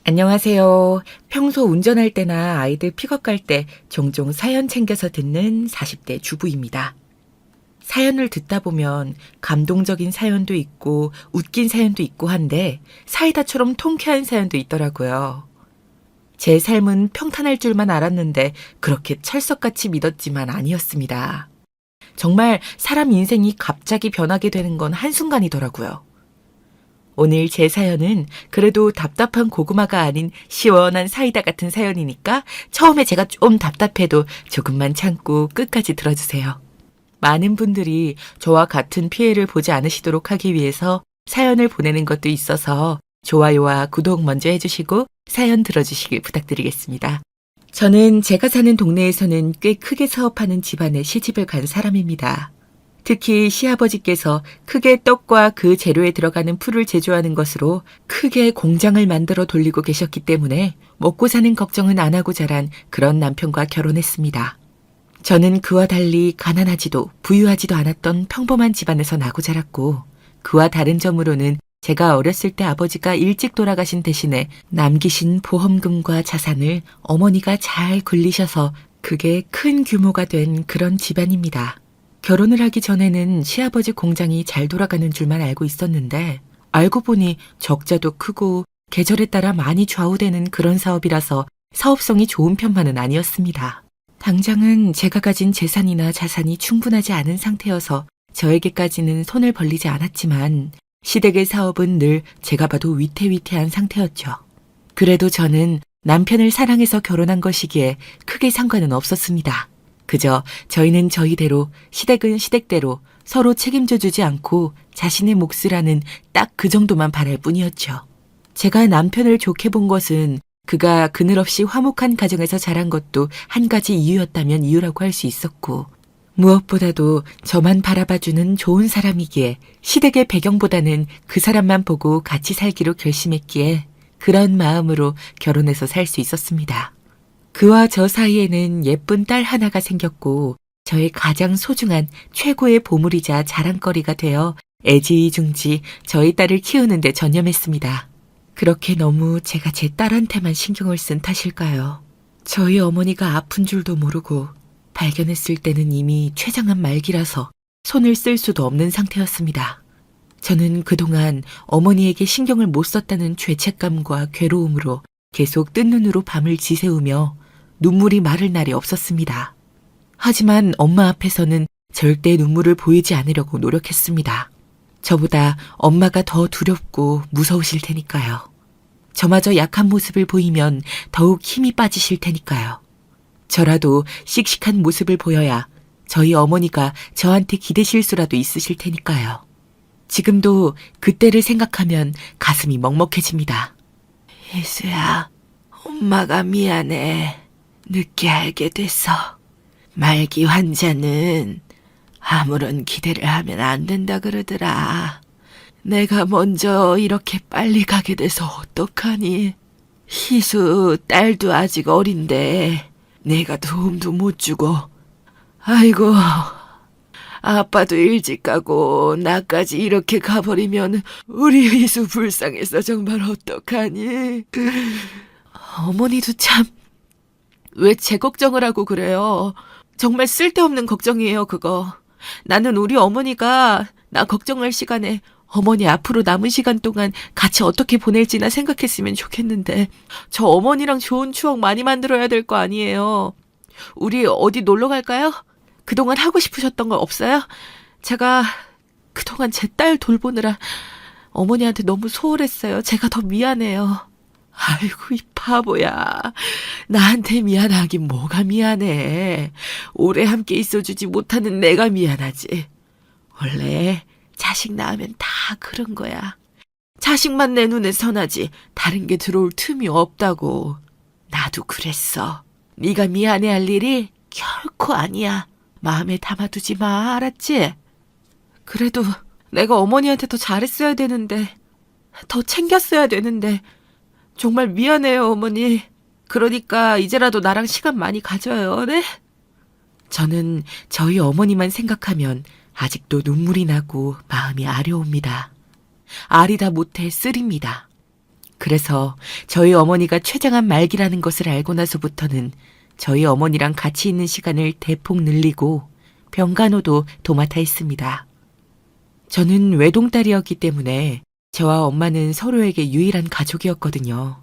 안녕하세요. 평소 운전할 때나 아이들 픽업 갈 때 종종 사연 챙겨서 듣는 40대 주부입니다. 사연을 듣다 보면 감동적인 사연도 있고 웃긴 사연도 있고 한데 사이다처럼 통쾌한 사연도 있더라고요. 제 삶은 평탄할 줄만 알았는데 그렇게 철석같이 믿었지만 아니었습니다. 정말 사람 인생이 갑자기 변하게 되는 건 한순간이더라고요. 오늘 제 사연은 그래도 답답한 고구마가 아닌 시원한 사이다 같은 사연이니까 처음에 제가 좀 답답해도 조금만 참고 끝까지 들어주세요. 많은 분들이 저와 같은 피해를 보지 않으시도록 하기 위해서 사연을 보내는 것도 있어서 좋아요와 구독 먼저 해주시고 사연 들어주시길 부탁드리겠습니다. 저는 제가 사는 동네에서는 꽤 크게 사업하는 집안에 시집을 간 사람입니다. 특히 시아버지께서 크게 떡과 그 재료에 들어가는 풀을 제조하는 것으로 크게 공장을 만들어 돌리고 계셨기 때문에 먹고 사는 걱정은 안 하고 자란 그런 남편과 결혼했습니다. 저는 그와 달리 가난하지도 부유하지도 않았던 평범한 집안에서 나고 자랐고 그와 다른 점으로는 제가 어렸을 때 아버지가 일찍 돌아가신 대신에 남기신 보험금과 자산을 어머니가 잘 굴리셔서 그게 큰 규모가 된 그런 집안입니다. 결혼을 하기 전에는 시아버지 공장이 잘 돌아가는 줄만 알고 있었는데 알고 보니 적자도 크고 계절에 따라 많이 좌우되는 그런 사업이라서 사업성이 좋은 편만은 아니었습니다. 당장은 제가 가진 재산이나 자산이 충분하지 않은 상태여서 저에게까지는 손을 벌리지 않았지만 시댁의 사업은 늘 제가 봐도 위태위태한 상태였죠. 그래도 저는 남편을 사랑해서 결혼한 것이기에 크게 상관은 없었습니다. 그저 저희는 저희대로 시댁은 시댁대로 서로 책임져 주지 않고 자신의 몫이라는 딱 그 정도만 바랄 뿐이었죠. 제가 남편을 좋게 본 것은 그가 그늘없이 화목한 가정에서 자란 것도 한 가지 이유였다면 이유라고 할 수 있었고 무엇보다도 저만 바라봐주는 좋은 사람이기에 시댁의 배경보다는 그 사람만 보고 같이 살기로 결심했기에 그런 마음으로 결혼해서 살 수 있었습니다. 그와 저 사이에는 예쁜 딸 하나가 생겼고 저의 가장 소중한 최고의 보물이자 자랑거리가 되어 애지중지 저희 딸을 키우는 데 전념했습니다. 그렇게 너무 제가 제 딸한테만 신경을 쓴 탓일까요? 저희 어머니가 아픈 줄도 모르고 발견했을 때는 이미 췌장암 말기라서 손을 쓸 수도 없는 상태였습니다. 저는 그동안 어머니에게 신경을 못 썼다는 죄책감과 괴로움으로 계속 뜬 눈으로 밤을 지새우며 눈물이 마를 날이 없었습니다. 하지만 엄마 앞에서는 절대 눈물을 보이지 않으려고 노력했습니다. 저보다 엄마가 더 두렵고 무서우실 테니까요. 저마저 약한 모습을 보이면 더욱 힘이 빠지실 테니까요. 저라도 씩씩한 모습을 보여야 저희 어머니가 저한테 기대실 수라도 있으실 테니까요. 지금도 그때를 생각하면 가슴이 먹먹해집니다. 희수야, 엄마가 미안해. 늦게 알게 돼서. 말기 환자는 아무런 기대를 하면 안 된다 그러더라. 내가 먼저 이렇게 빨리 가게 돼서 어떡하니. 희수 딸도 아직 어린데 내가 도움도 못 주고. 아이고, 아빠도 일찍 가고 나까지 이렇게 가버리면 우리 희수 불쌍해서 정말 어떡하니. 어머니도 참 왜 제 걱정을 하고 그래요. 정말 쓸데없는 걱정이에요, 그거. 나는 우리 어머니가 나 걱정할 시간에 어머니 앞으로 남은 시간 동안 같이 어떻게 보낼지나 생각했으면 좋겠는데 저 어머니랑 좋은 추억 많이 만들어야 될 거 아니에요. 우리 어디 놀러 갈까요? 그동안 하고 싶으셨던 거 없어요? 제가 그동안 제 딸 돌보느라 어머니한테 너무 소홀했어요. 제가 더 미안해요. 아이고, 이 바보야. 나한테 미안하긴 뭐가 미안해. 오래 함께 있어주지 못하는 내가 미안하지. 원래 자식 낳으면 다 그런 거야. 자식만 내 눈에 선하지 다른 게 들어올 틈이 없다고. 나도 그랬어. 네가 미안해할 일이 결코 아니야. 마음에 담아두지 마, 알았지? 그래도 내가 어머니한테 더 잘했어야 되는데, 더 챙겼어야 되는데 정말 미안해요, 어머니. 그러니까 이제라도 나랑 시간 많이 가져요, 네? 저는 저희 어머니만 생각하면 아직도 눈물이 나고 마음이 아려옵니다. 아리다 못해 쓰립니다. 그래서 저희 어머니가 췌장암 말기라는 것을 알고 나서부터는 저희 어머니랑 같이 있는 시간을 대폭 늘리고 병간호도 도맡아 했습니다. 저는 외동딸이었기 때문에 저와 엄마는 서로에게 유일한 가족이었거든요.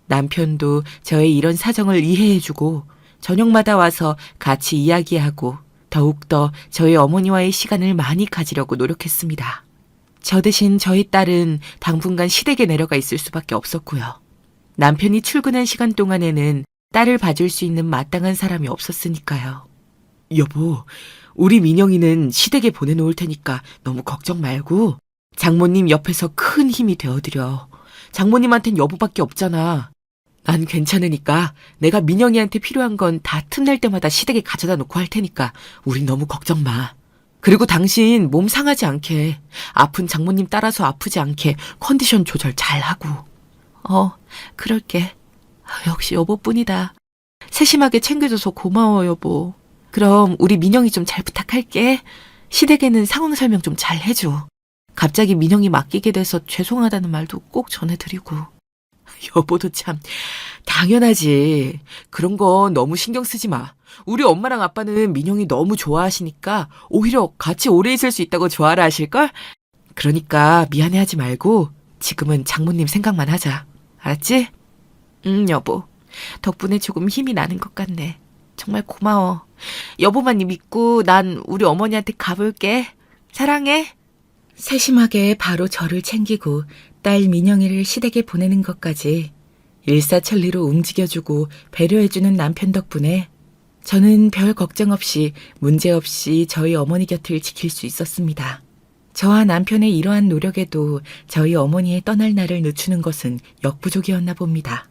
남편도 저의 이런 사정을 이해해주고 저녁마다 와서 같이 이야기하고 더욱더 저희 어머니와의 시간을 많이 가지려고 노력했습니다. 저 대신 저희 딸은 당분간 시댁에 내려가 있을 수밖에 없었고요. 남편이 출근한 시간 동안에는 딸을 봐줄 수 있는 마땅한 사람이 없었으니까요. 여보, 우리 민영이는 시댁에 보내놓을 테니까 너무 걱정 말고 장모님 옆에서 큰 힘이 되어드려. 장모님한텐 여보밖에 없잖아. 난 괜찮으니까 내가 민영이한테 필요한 건 다 틈날 때마다 시댁에 가져다 놓고 할 테니까 우린 너무 걱정 마. 그리고 당신 몸 상하지 않게, 아픈 장모님 따라서 아프지 않게 컨디션 조절 잘하고. 그럴게. 역시 여보뿐이다. 세심하게 챙겨줘서 고마워, 여보. 그럼 우리 민영이 좀 잘 부탁할게. 시댁에는 상황 설명 좀 잘 해줘. 갑자기 민영이 맡기게 돼서 죄송하다는 말도 꼭 전해드리고. 여보도 참 당연하지. 그런 거 너무 신경 쓰지 마. 우리 엄마랑 아빠는 민영이 너무 좋아하시니까 오히려 같이 오래 있을 수 있다고 좋아라 하실걸? 그러니까 미안해하지 말고 지금은 장모님 생각만 하자. 알았지? 응, 여보. 덕분에 조금 힘이 나는 것 같네. 정말 고마워. 여보만 믿고 난 우리 어머니한테 가볼게. 사랑해. 세심하게 바로 저를 챙기고 딸 민영이를 시댁에 보내는 것까지 일사천리로 움직여주고 배려해주는 남편 덕분에 저는 별 걱정 없이 문제없이 저희 어머니 곁을 지킬 수 있었습니다. 저와 남편의 이러한 노력에도 저희 어머니의 떠날 날을 늦추는 것은 역부족이었나 봅니다.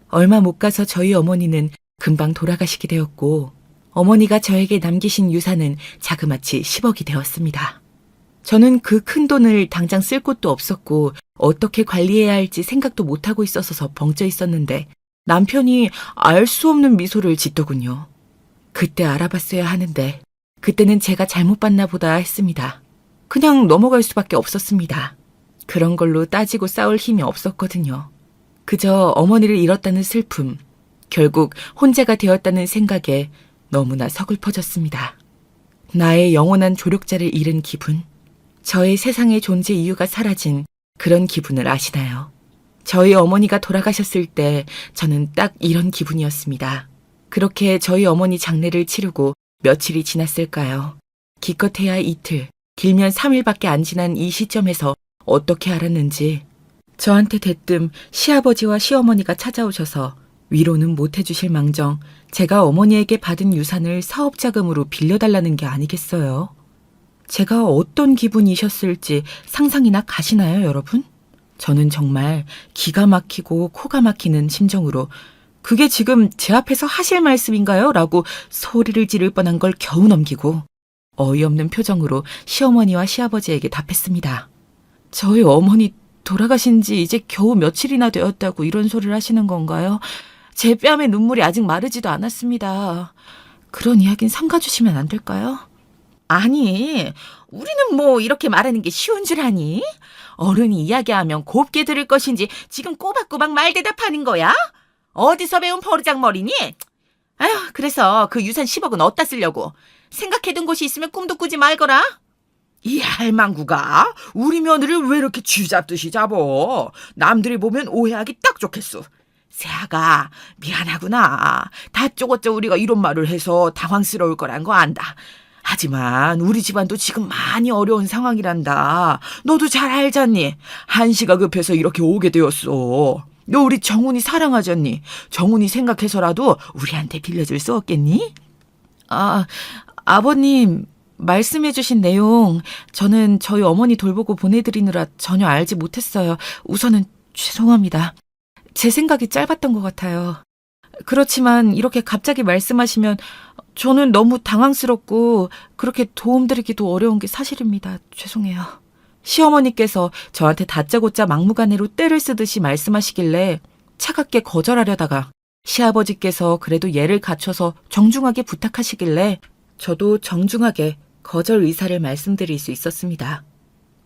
얼마 못 가서 저희 어머니는 금방 돌아가시게 되었고 어머니가 저에게 남기신 유산은 자그마치 10억이 되었습니다. 저는 그 큰 돈을 당장 쓸 곳도 없었고 어떻게 관리해야 할지 생각도 못하고 있어서 벙쪄 있었는데 남편이 알 수 없는 미소를 짓더군요. 그때 알아봤어야 하는데 그때는 제가 잘못 봤나 보다 했습니다. 그냥 넘어갈 수밖에 없었습니다. 그런 걸로 따지고 싸울 힘이 없었거든요. 그저 어머니를 잃었다는 슬픔, 결국 혼자가 되었다는 생각에 너무나 서글퍼졌습니다. 나의 영원한 조력자를 잃은 기분, 저의 세상의 존재 이유가 사라진 그런 기분을 아시나요? 저희 어머니가 돌아가셨을 때 저는 딱 이런 기분이었습니다. 그렇게 저희 어머니 장례를 치르고 며칠이 지났을까요? 기껏해야 이틀, 길면 3일밖에 안 지난 이 시점에서 어떻게 알았는지 저한테 대뜸 시아버지와 시어머니가 찾아오셔서 위로는 못 해주실 망정 제가 어머니에게 받은 유산을 사업자금으로 빌려달라는 게 아니겠어요? 제가 어떤 기분이셨을지 상상이나 가시나요, 여러분? 저는 정말 기가 막히고 코가 막히는 심정으로 그게 지금 제 앞에서 하실 말씀인가요? 라고 소리를 지를 뻔한 걸 겨우 넘기고 어이없는 표정으로 시어머니와 시아버지에게 답했습니다. 저희 어머니 돌아가신 지 이제 겨우 며칠이나 되었다고 이런 소리를 하시는 건가요? 제 뺨에 눈물이 아직 마르지도 않았습니다. 그런 이야기는 삼가주시면 안 될까요? 아니, 우리는 뭐 이렇게 말하는 게 쉬운 줄 아니? 어른이 이야기하면 곱게 들을 것인지 지금 꼬박꼬박 말 대답하는 거야? 어디서 배운 버르장머리니? 아휴, 그래서 그 유산 10억은 어디다 쓰려고? 생각해둔 곳이 있으면 꿈도 꾸지 말거라. 이 할망구가 우리 며느리를 왜 이렇게 쥐잡듯이 잡어? 남들이 보면 오해하기 딱 좋겠어. 새아가 미안하구나. 다쪼고쪼 우리가 이런 말을 해서 당황스러울 거란 거 안다. 하지만 우리 집안도 지금 많이 어려운 상황이란다. 너도 잘 알잖니? 한시가 급해서 이렇게 오게 되었어. 너 우리 정훈이 사랑하잖니? 정훈이 생각해서라도 우리한테 빌려줄 수 없겠니? 아버님 말씀해주신 내용 저는 저희 어머니 돌보고 보내드리느라 전혀 알지 못했어요. 우선은 죄송합니다. 제 생각이 짧았던 것 같아요. 그렇지만 이렇게 갑자기 말씀하시면 저는 너무 당황스럽고 그렇게 도움드리기도 어려운 게 사실입니다. 죄송해요. 시어머니께서 저한테 다짜고짜 막무가내로 떼를 쓰듯이 말씀하시길래 차갑게 거절하려다가 시아버지께서 그래도 예를 갖춰서 정중하게 부탁하시길래 저도 정중하게 거절 의사를 말씀드릴 수 있었습니다.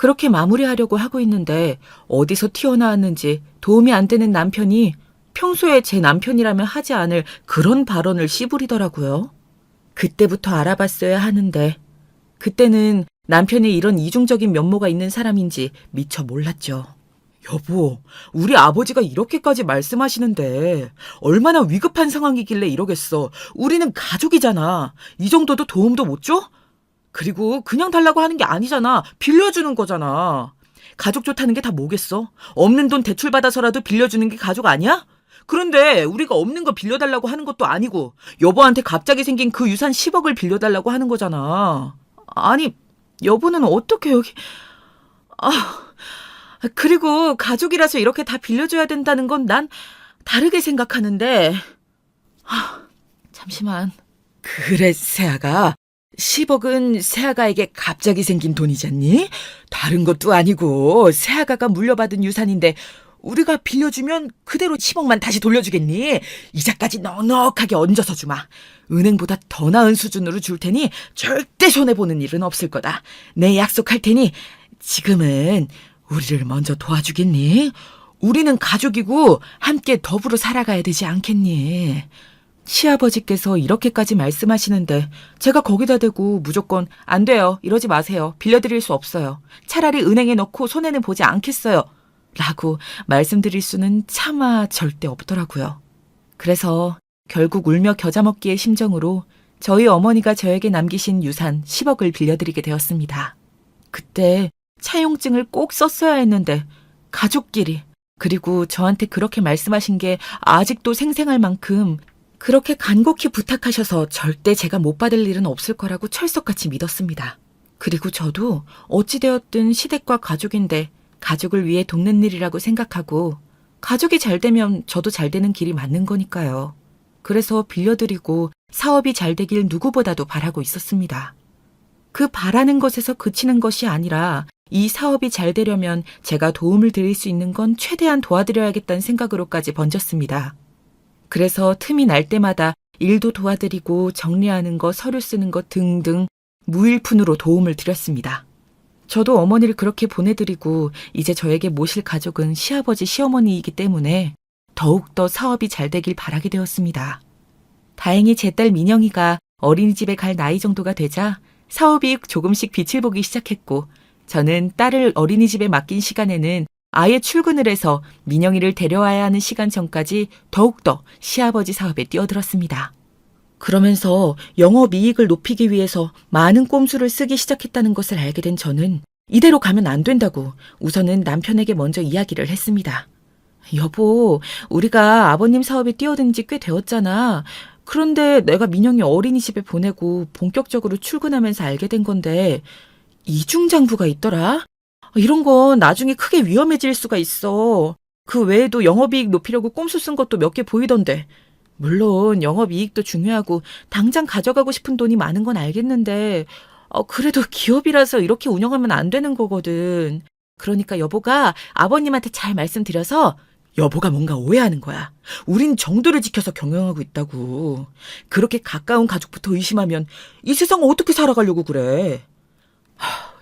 그렇게 마무리하려고 하고 있는데 어디서 튀어나왔는지 도움이 안 되는 남편이 평소에 제 남편이라면 하지 않을 그런 발언을 씨부리더라고요. 그때부터 알아봤어야 하는데 그때는 남편이 이런 이중적인 면모가 있는 사람인지 미처 몰랐죠. 여보, 우리 아버지가 이렇게까지 말씀하시는데 얼마나 위급한 상황이길래 이러겠어. 우리는 가족이잖아. 이 정도도 도움도 못 줘? 그리고 그냥 달라고 하는 게 아니잖아. 빌려주는 거잖아. 가족 좋다는 게 다 뭐겠어? 없는 돈 대출받아서라도 빌려주는 게 가족 아니야? 그런데 우리가 없는 거 빌려달라고 하는 것도 아니고 여보한테 갑자기 생긴 그 유산 10억을 빌려달라고 하는 거잖아. 아니, 여보는 어떻게 여기... 그리고 가족이라서 이렇게 다 빌려줘야 된다는 건 난 다르게 생각하는데... 잠시만. 그래, 세아가. 10억은 세아가에게 갑자기 생긴 돈이잖니? 다른 것도 아니고 세아가가 물려받은 유산인데 우리가 빌려주면 그대로 10억만 다시 돌려주겠니? 이자까지 넉넉하게 얹어서 주마. 은행보다 더 나은 수준으로 줄 테니 절대 손해보는 일은 없을 거다. 내 약속할 테니 지금은 우리를 먼저 도와주겠니? 우리는 가족이고 함께 더불어 살아가야 되지 않겠니? 시아버지께서 이렇게까지 말씀하시는데 제가 거기다 대고 무조건 안 돼요. 이러지 마세요. 빌려드릴 수 없어요. 차라리 은행에 넣고 손해는 보지 않겠어요. 라고 말씀드릴 수는 차마 절대 없더라고요. 그래서 결국 울며 겨자 먹기의 심정으로 저희 어머니가 저에게 남기신 유산 10억을 빌려드리게 되었습니다. 그때 차용증을 꼭 썼어야 했는데 가족끼리 그리고 저한테 그렇게 말씀하신 게 아직도 생생할 만큼 그렇게 간곡히 부탁하셔서 절대 제가 못 받을 일은 없을 거라고 철석같이 믿었습니다. 그리고 저도 어찌되었든 시댁과 가족인데 가족을 위해 돕는 일이라고 생각하고 가족이 잘 되면 저도 잘 되는 길이 맞는 거니까요. 그래서 빌려드리고 사업이 잘 되길 누구보다도 바라고 있었습니다. 그 바라는 것에서 그치는 것이 아니라 이 사업이 잘 되려면 제가 도움을 드릴 수 있는 건 최대한 도와드려야겠다는 생각으로까지 번졌습니다. 그래서 틈이 날 때마다 일도 도와드리고 정리하는 거, 서류 쓰는 거 등등 무일푼으로 도움을 드렸습니다. 저도 어머니를 그렇게 보내드리고 이제 저에게 모실 가족은 시아버지, 시어머니이기 때문에 더욱더 사업이 잘 되길 바라게 되었습니다. 다행히 제 딸 민영이가 어린이집에 갈 나이 정도가 되자 사업이 조금씩 빛을 보기 시작했고 저는 딸을 어린이집에 맡긴 시간에는 아예 출근을 해서 민영이를 데려와야 하는 시간 전까지 더욱더 시아버지 사업에 뛰어들었습니다. 그러면서 영업이익을 높이기 위해서 많은 꼼수를 쓰기 시작했다는 것을 알게 된 저는 이대로 가면 안 된다고 우선은 남편에게 먼저 이야기를 했습니다. 여보, 우리가 아버님 사업에 뛰어든 지 꽤 되었잖아. 그런데 내가 민영이 어린이집에 보내고 본격적으로 출근하면서 알게 된 건데 이중장부가 있더라? 이런 건 나중에 크게 위험해질 수가 있어. 그 외에도 영업이익 높이려고 꼼수 쓴 것도 몇 개 보이던데. 물론 영업이익도 중요하고 당장 가져가고 싶은 돈이 많은 건 알겠는데 그래도 기업이라서 이렇게 운영하면 안 되는 거거든. 그러니까 여보가 아버님한테 잘 말씀드려서 여보가 뭔가 오해하는 거야. 우린 정도를 지켜서 경영하고 있다고. 그렇게 가까운 가족부터 의심하면 이 세상 어떻게 살아가려고 그래.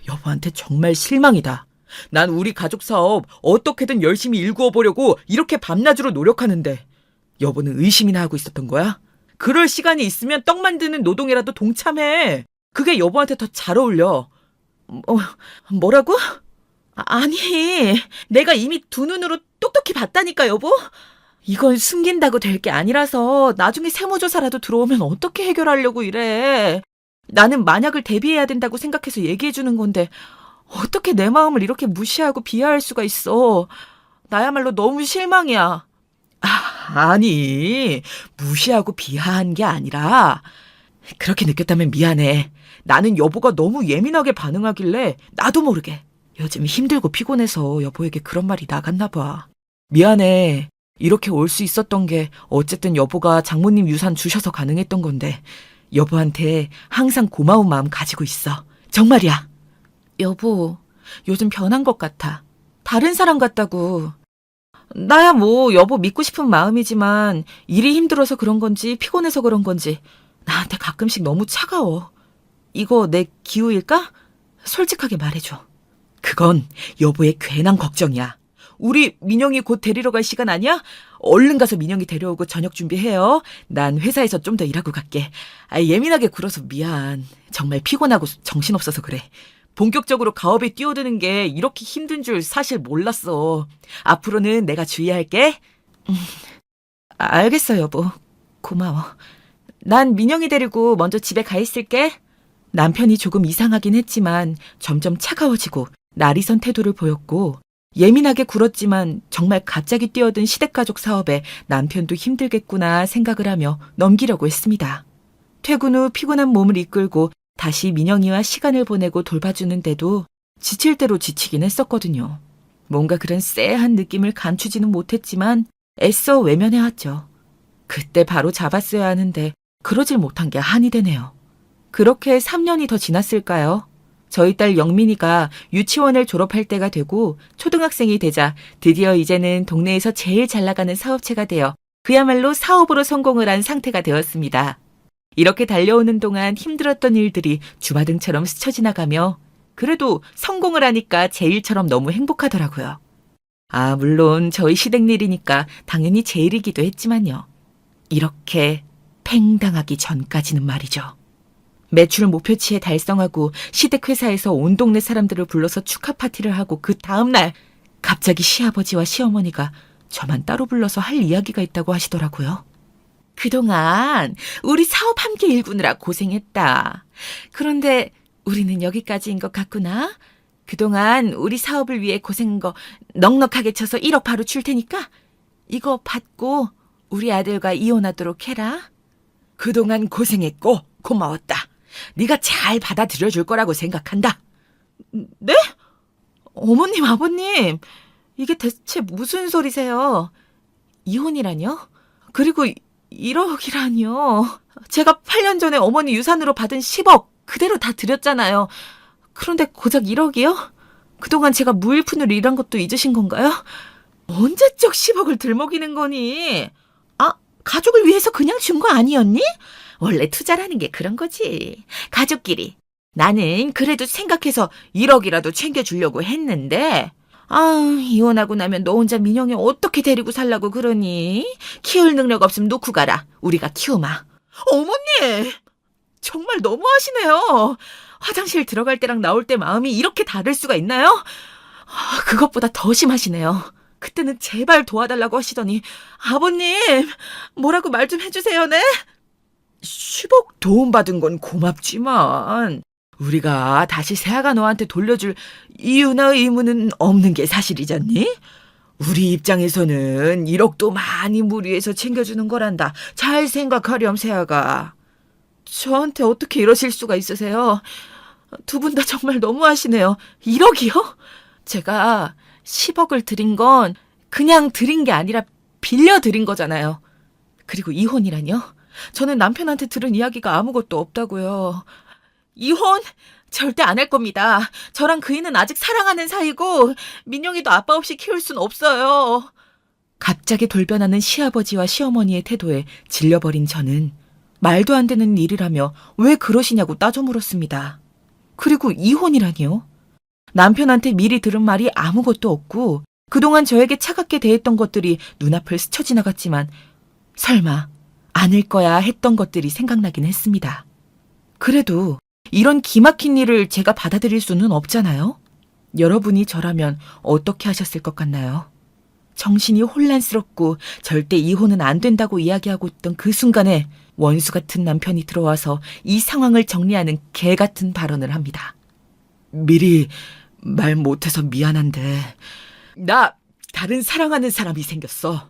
여보한테 정말 실망이다. 난 우리 가족 사업 어떻게든 열심히 일구어 보려고 이렇게 밤낮으로 노력하는데 여보는 의심이나 하고 있었던 거야? 그럴 시간이 있으면 떡 만드는 노동이라도 동참해. 그게 여보한테 더 잘 어울려. 뭐라고? 아니, 내가 이미 두 눈으로 똑똑히 봤다니까, 여보. 이걸 숨긴다고 될 게 아니라서 나중에 세무조사라도 들어오면 어떻게 해결하려고 이래. 나는 만약을 대비해야 된다고 생각해서 얘기해주는 건데 어떻게 내 마음을 이렇게 무시하고 비하할 수가 있어. 나야말로 너무 실망이야. 아니, 무시하고 비하한 게 아니라 그렇게 느꼈다면 미안해. 나는 여보가 너무 예민하게 반응하길래 나도 모르게 요즘 힘들고 피곤해서 여보에게 그런 말이 나갔나 봐. 미안해. 이렇게 올 수 있었던 게 어쨌든 여보가 장모님 유산 주셔서 가능했던 건데 여보한테 항상 고마운 마음 가지고 있어. 정말이야. 여보, 요즘 변한 것 같아. 다른 사람 같다고. 나야 뭐 여보 믿고 싶은 마음이지만 일이 힘들어서 그런 건지 피곤해서 그런 건지 나한테 가끔씩 너무 차가워. 이거 내 기우일까? 솔직하게 말해줘. 그건 여보의 괜한 걱정이야. 우리 민영이 곧 데리러 갈 시간 아니야? 얼른 가서 민영이 데려오고 저녁 준비해요. 난 회사에서 좀 더 일하고 갈게. 예민하게 굴어서 미안. 정말 피곤하고 정신없어서 그래. 본격적으로 가업에 뛰어드는 게 이렇게 힘든 줄 사실 몰랐어. 앞으로는 내가 주의할게. 알겠어, 여보. 고마워. 난 민영이 데리고 먼저 집에 가 있을게. 남편이 조금 이상하긴 했지만 점점 차가워지고 날이 선 태도를 보였고 예민하게 굴었지만 정말 갑자기 뛰어든 시댁가족 사업에 남편도 힘들겠구나 생각을 하며 넘기려고 했습니다. 퇴근 후 피곤한 몸을 이끌고 다시 민영이와 시간을 보내고 돌봐주는데도 지칠 대로 지치긴 했었거든요. 뭔가 그런 쎄한 느낌을 감추지는 못했지만 애써 외면해왔죠. 그때 바로 잡았어야 하는데 그러질 못한 게 한이 되네요. 그렇게 3년이 더 지났을까요? 저희 딸 영민이가 유치원을 졸업할 때가 되고 초등학생이 되자 드디어 이제는 동네에서 제일 잘 나가는 사업체가 되어 그야말로 사업으로 성공을 한 상태가 되었습니다. 이렇게 달려오는 동안 힘들었던 일들이 주마등처럼 스쳐 지나가며 그래도 성공을 하니까 제 일처럼 너무 행복하더라고요. 물론 저희 시댁 일이니까 당연히 제 일이기도 했지만요. 이렇게 팽당하기 전까지는 말이죠. 매출 목표치에 달성하고 시댁 회사에서 온 동네 사람들을 불러서 축하 파티를 하고 그 다음날 갑자기 시아버지와 시어머니가 저만 따로 불러서 할 이야기가 있다고 하시더라고요. 그동안 우리 사업 함께 일구느라 고생했다. 그런데 우리는 여기까지인 것 같구나. 그동안 우리 사업을 위해 고생한 거 넉넉하게 쳐서 1억 바로 줄 테니까 이거 받고 우리 아들과 이혼하도록 해라. 그동안 고생했고 고마웠다. 네가 잘 받아들여 줄 거라고 생각한다. 네? 어머님, 아버님, 이게 대체 무슨 소리세요? 이혼이라뇨? 그리고 1억이라뇨. 제가 8년 전에 어머니 유산으로 받은 10억 그대로 다 드렸잖아요. 그런데 고작 1억이요? 그동안 제가 무일푼으로 일한 것도 잊으신 건가요? 언제적 10억을 들먹이는 거니? 가족을 위해서 그냥 준 거 아니었니? 원래 투자라는 게 그런 거지. 가족끼리. 나는 그래도 생각해서 1억이라도 챙겨주려고 했는데 이혼하고 나면 너 혼자 민영이 어떻게 데리고 살라고 그러니? 키울 능력 없으면 놓고 가라. 우리가 키우마. 어머니! 정말 너무하시네요. 화장실 들어갈 때랑 나올 때 마음이 이렇게 다를 수가 있나요? 그것보다 더 심하시네요. 그때는 제발 도와달라고 하시더니 아버님 뭐라고 말 좀 해주세요. 네? 10억 도움받은 건 고맙지만 우리가 다시 새아가 너한테 돌려줄 이유나 의무는 없는 게 사실이잖니? 우리 입장에서는 1억도 많이 무리해서 챙겨주는 거란다. 잘 생각하렴, 새아가. 저한테 어떻게 이러실 수가 있으세요? 두 분 다 정말 너무하시네요. 1억이요? 제가 10억을 드린 건 그냥 드린 게 아니라 빌려 드린 거잖아요. 그리고 이혼이라뇨? 저는 남편한테 들은 이야기가 아무것도 없다고요. 이혼 절대 안 할 겁니다. 저랑 그이는 아직 사랑하는 사이고 민영이도 아빠 없이 키울 순 없어요. 갑자기 돌변하는 시아버지와 시어머니의 태도에 질려버린 저는 말도 안 되는 일이라며 왜 그러시냐고 따져 물었습니다. 그리고 이혼이라니요? 남편한테 미리 들은 말이 아무것도 없고 그동안 저에게 차갑게 대했던 것들이 눈앞을 스쳐 지나갔지만 설마 않을 거야 했던 것들이 생각나긴 했습니다. 그래도 이런 기막힌 일을 제가 받아들일 수는 없잖아요. 여러분이 저라면 어떻게 하셨을 것 같나요? 정신이 혼란스럽고 절대 이혼은 안 된다고 이야기하고 있던 그 순간에 원수 같은 남편이 들어와서 이 상황을 정리하는 개 같은 발언을 합니다. 미리 말 못해서 미안한데 나 다른 사랑하는 사람이 생겼어.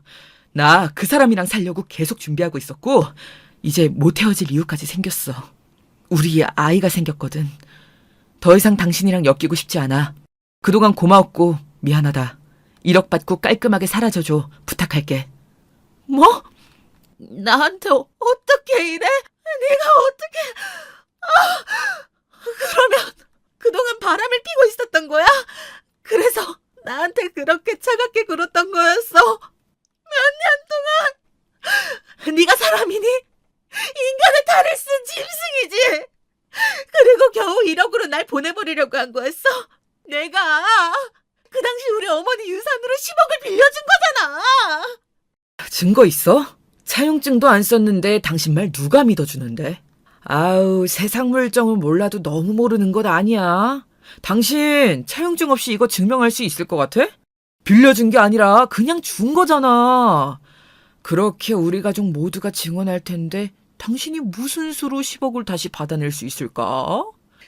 나 그 사람이랑 살려고 계속 준비하고 있었고 이제 못 헤어질 이유까지 생겼어. 우리 아이가 생겼거든. 더 이상 당신이랑 엮이고 싶지 않아. 그동안 고마웠고 미안하다. 1억 받고 깔끔하게 사라져줘. 부탁할게. 뭐? 나한테 어떻게 이래? 내가 어떻게... 그러면 그동안 바람을 피고 있었던 거야? 그래서 나한테 그렇게 차갑게 굴었던 거였어? 몇 년 동안? 네가 사람이니? 인간의 탈을 쓴 짐승이지. 그리고 겨우 1억으로 날 보내버리려고 한 거였어? 내가 그 당시 우리 어머니 유산으로 10억을 빌려준 거잖아. 증거 있어? 차용증도 안 썼는데 당신 말 누가 믿어주는데? 아우, 세상 물정을 몰라도 너무 모르는 것 아니야? 당신 차용증 없이 이거 증명할 수 있을 것 같아? 빌려준 게 아니라 그냥 준 거잖아. 그렇게 우리 가족 모두가 증언할 텐데 당신이 무슨 수로 10억을 다시 받아낼 수 있을까?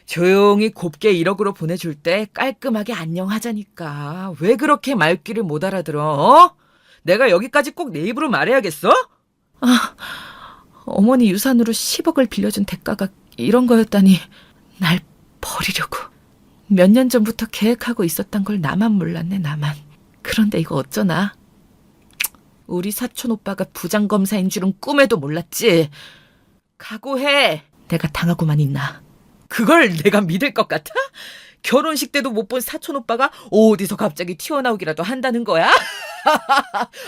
조용히 곱게 1억으로 보내줄 때 깔끔하게 안녕하자니까. 왜 그렇게 말귀를 못 알아들어? 어? 내가 여기까지 꼭 내 입으로 말해야겠어? 어머니 유산으로 10억을 빌려준 대가가 이런 거였다니. 날 버리려고. 몇 년 전부터 계획하고 있었던 걸 나만 몰랐네, 나만. 그런데 이거 어쩌나? 우리 사촌 오빠가 부장검사인 줄은 꿈에도 몰랐지. 각오해. 내가 당하고만 있나. 그걸 내가 믿을 것 같아? 결혼식 때도 못 본 사촌 오빠가 어디서 갑자기 튀어나오기라도 한다는 거야?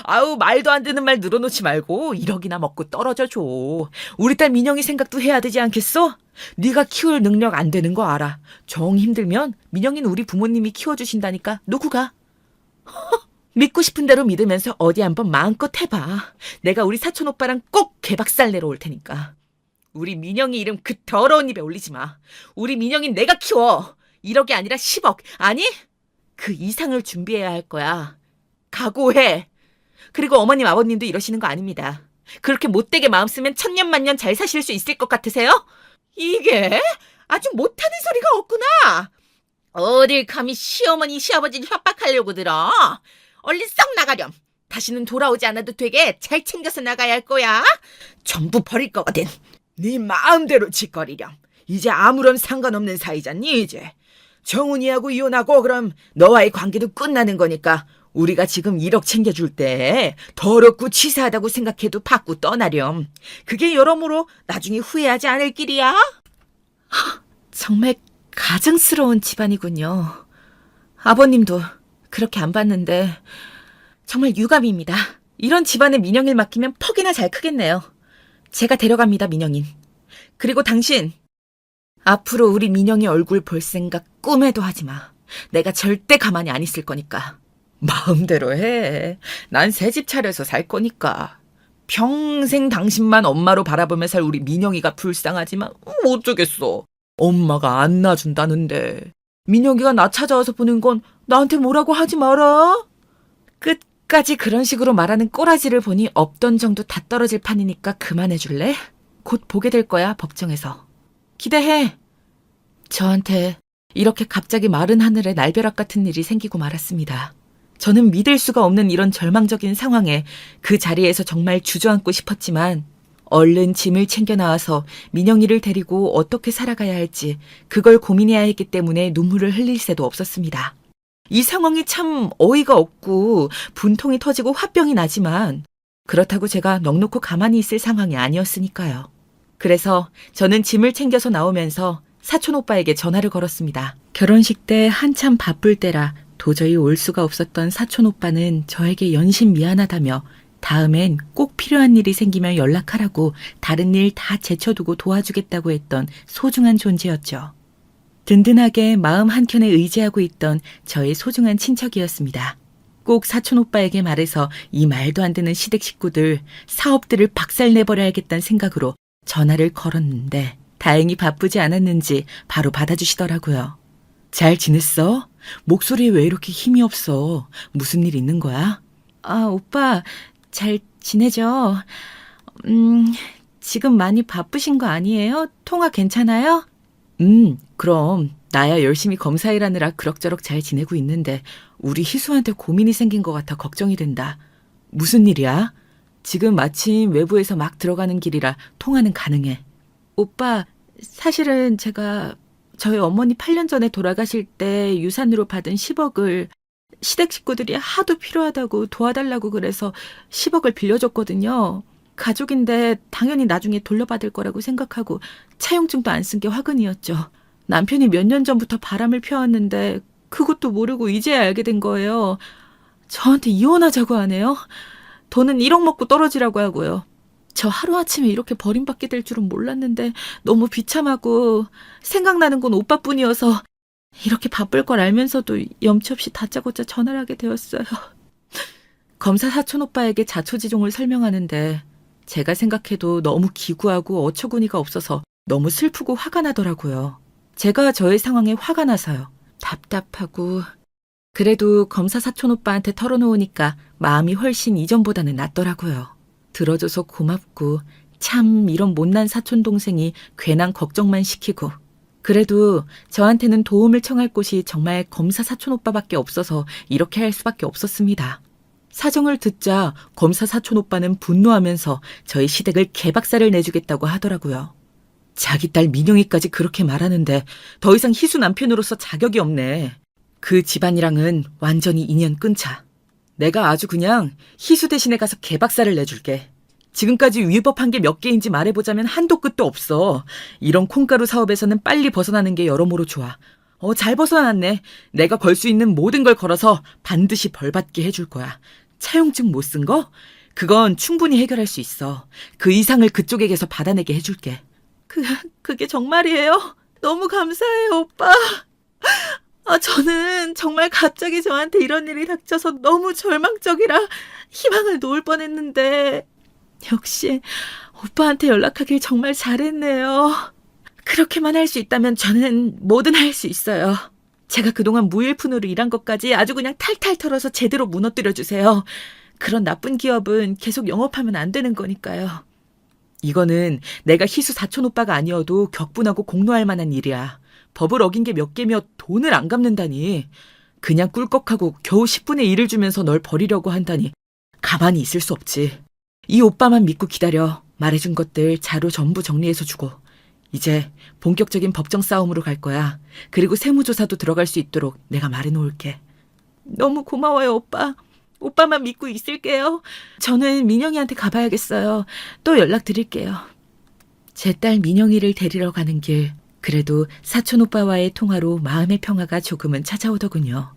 아우, 말도 안 되는 말 늘어놓지 말고 1억이나 먹고 떨어져 줘. 우리 딸 민영이 생각도 해야 되지 않겠어? 네가 키울 능력 안 되는 거 알아. 정 힘들면 민영이는 우리 부모님이 키워주신다니까 놓고 가. 믿고 싶은 대로 믿으면서 어디 한번 마음껏 해봐. 내가 우리 사촌 오빠랑 꼭 개박살 내러 올 테니까. 우리 민영이 이름 그 더러운 입에 올리지 마. 우리 민영이는 내가 키워. 1억이 아니라 10억. 아니? 그 이상을 준비해야 할 거야. 각오해. 그리고 어머님 아버님도 이러시는 거 아닙니다. 그렇게 못되게 마음 쓰면 천년만년 잘 사실 수 있을 것 같으세요? 이게 아주 못하는 소리가 없구나. 어딜 감히 시어머니 시아버지를 협박하려고 들어. 얼른 썩 나가렴. 다시는 돌아오지 않아도 되게 잘 챙겨서 나가야 할 거야. 전부 버릴 거거든. 네 마음대로 짓거리렴. 이제 아무런 상관없는 사이잖니 이제. 정훈이하고 이혼하고 그럼 너와의 관계도 끝나는 거니까 우리가 지금 1억 챙겨줄 때 더럽고 치사하다고 생각해도 받고 떠나렴. 그게 여러모로 나중에 후회하지 않을 길이야. 정말 가증스러운 집안이군요. 아버님도 그렇게 안 봤는데 정말 유감입니다. 이런 집안에 민영이를 맡기면 퍽이나 잘 크겠네요. 제가 데려갑니다, 민영인. 그리고 당신, 앞으로 우리 민영이 얼굴 볼 생각 꿈에도 하지 마. 내가 절대 가만히 안 있을 거니까. 마음대로 해. 난 새 집 차려서 살 거니까. 평생 당신만 엄마로 바라보며 살 우리 민영이가 불쌍하지만 어쩌겠어. 엄마가 안 놔준다는데. 민영이가 나 찾아와서 보는 건 나한테 뭐라고 하지 마라. 끝까지 그런 식으로 말하는 꼬라지를 보니 없던 정도 다 떨어질 판이니까 그만해줄래? 곧 보게 될 거야, 법정에서. 기대해. 저한테 이렇게 갑자기 마른 하늘에 날벼락 같은 일이 생기고 말았습니다. 저는 믿을 수가 없는 이런 절망적인 상황에 그 자리에서 정말 주저앉고 싶었지만 얼른 짐을 챙겨 나와서 민영이를 데리고 어떻게 살아가야 할지 그걸 고민해야 했기 때문에 눈물을 흘릴 새도 없었습니다. 이 상황이 참 어이가 없고 분통이 터지고 화병이 나지만 그렇다고 제가 넋놓고 가만히 있을 상황이 아니었으니까요. 그래서 저는 짐을 챙겨서 나오면서 사촌 오빠에게 전화를 걸었습니다. 결혼식 때 한참 바쁠 때라 도저히 올 수가 없었던 사촌 오빠는 저에게 연신 미안하다며 다음엔 꼭 필요한 일이 생기면 연락하라고 다른 일 다 제쳐두고 도와주겠다고 했던 소중한 존재였죠. 든든하게 마음 한켠에 의지하고 있던 저의 소중한 친척이었습니다. 꼭 사촌 오빠에게 말해서 이 말도 안 되는 시댁 식구들 사업들을 박살내버려야겠다는 생각으로 전화를 걸었는데 다행히 바쁘지 않았는지 바로 받아주시더라고요. 잘 지냈어? 목소리에 왜 이렇게 힘이 없어? 무슨 일 있는 거야? 아, 오빠 잘 지내죠? 지금 많이 바쁘신 거 아니에요? 통화 괜찮아요? 그럼 나야 열심히 검사 일하느라 그럭저럭 잘 지내고 있는데 우리 희수한테 고민이 생긴 것 같아 걱정이 된다. 무슨 일이야? 지금 마침 외부에서 막 들어가는 길이라 통화는 가능해. 오빠, 사실은 제가 저희 어머니 8년 전에 돌아가실 때 유산으로 받은 10억을 시댁 식구들이 하도 필요하다고 도와달라고 그래서 10억을 빌려줬거든요. 가족인데 당연히 나중에 돌려받을 거라고 생각하고 차용증도 안 쓴 게 화근이었죠. 남편이 몇 년 전부터 바람을 펴왔는데 그것도 모르고 이제야 알게 된 거예요. 저한테 이혼하자고 하네요. 돈은 1억 먹고 떨어지라고 하고요. 저 하루아침에 이렇게 버림받게 될 줄은 몰랐는데 너무 비참하고 생각나는 건 오빠뿐이어서 이렇게 바쁠 걸 알면서도 염치 없이 다짜고짜 전화를 하게 되었어요. 검사 사촌 오빠에게 자초지종을 설명하는데 제가 생각해도 너무 기구하고 어처구니가 없어서 너무 슬프고 화가 나더라고요. 제가 저의 상황에 화가 나서요. 답답하고. 그래도 검사 사촌 오빠한테 털어놓으니까 마음이 훨씬 이전보다는 낫더라고요. 들어줘서 고맙고 참 이런 못난 사촌 동생이 괜한 걱정만 시키고. 그래도 저한테는 도움을 청할 곳이 정말 검사 사촌 오빠밖에 없어서 이렇게 할 수밖에 없었습니다. 사정을 듣자 검사 사촌 오빠는 분노하면서 저희 시댁을 개박살을 내주겠다고 하더라고요. 자기 딸 민영이까지 그렇게 말하는데 더 이상 희수 남편으로서 자격이 없네. 그 집안이랑은 완전히 인연 끊자. 내가 아주 그냥 희수 대신에 가서 개박살을 내줄게. 지금까지 위법한 게 몇 개인지 말해보자면 한도 끝도 없어. 이런 콩가루 사업에서는 빨리 벗어나는 게 여러모로 좋아. 잘 벗어났네. 내가 걸 수 있는 모든 걸 걸어서 반드시 벌받게 해줄 거야. 차용증 못 쓴 거? 그건 충분히 해결할 수 있어. 그 이상을 그쪽에게서 받아내게 해줄게. 그게 정말이에요? 너무 감사해요, 오빠. 저는 정말 갑자기 저한테 이런 일이 닥쳐서 너무 절망적이라 희망을 놓을 뻔했는데 역시 오빠한테 연락하길 정말 잘했네요. 그렇게만 할 수 있다면 저는 뭐든 할 수 있어요. 제가 그동안 무일푼으로 일한 것까지 아주 그냥 탈탈 털어서 제대로 무너뜨려 주세요. 그런 나쁜 기업은 계속 영업하면 안 되는 거니까요. 이거는 내가 희수 사촌 오빠가 아니어도 격분하고 공로할 만한 일이야. 법을 어긴 게 몇 개며 돈을 안 갚는다니. 그냥 꿀꺽하고 겨우 10분의 1을 주면서 널 버리려고 한다니. 가만히 있을 수 없지. 이 오빠만 믿고 기다려. 말해준 것들 자료 전부 정리해서 주고. 이제 본격적인 법정 싸움으로 갈 거야. 그리고 세무조사도 들어갈 수 있도록 내가 말해놓을게. 너무 고마워요, 오빠. 오빠만 믿고 있을게요. 저는 민영이한테 가봐야겠어요. 또 연락드릴게요. 제 딸 민영이를 데리러 가는 길, 그래도 사촌 오빠와의 통화로 마음의 평화가 조금은 찾아오더군요.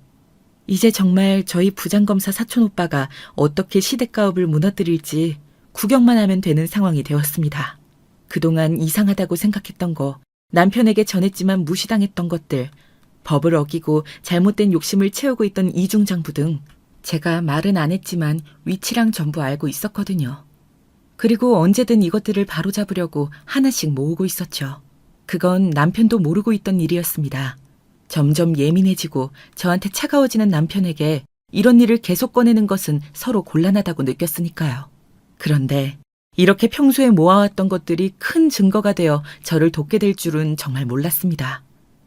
이제 정말 저희 부장검사 사촌 오빠가 어떻게 시댁가업을 무너뜨릴지 구경만 하면 되는 상황이 되었습니다. 그동안 이상하다고 생각했던 거, 남편에게 전했지만 무시당했던 것들, 법을 어기고 잘못된 욕심을 채우고 있던 이중장부 등 제가 말은 안 했지만 위치랑 전부 알고 있었거든요. 그리고 언제든 이것들을 바로잡으려고 하나씩 모으고 있었죠. 그건 남편도 모르고 있던 일이었습니다. 점점 예민해지고 저한테 차가워지는 남편에게 이런 일을 계속 꺼내는 것은 서로 곤란하다고 느꼈으니까요. 그런데 이렇게 평소에 모아왔던 것들이 큰 증거가 되어 저를 돕게 될 줄은 정말 몰랐습니다.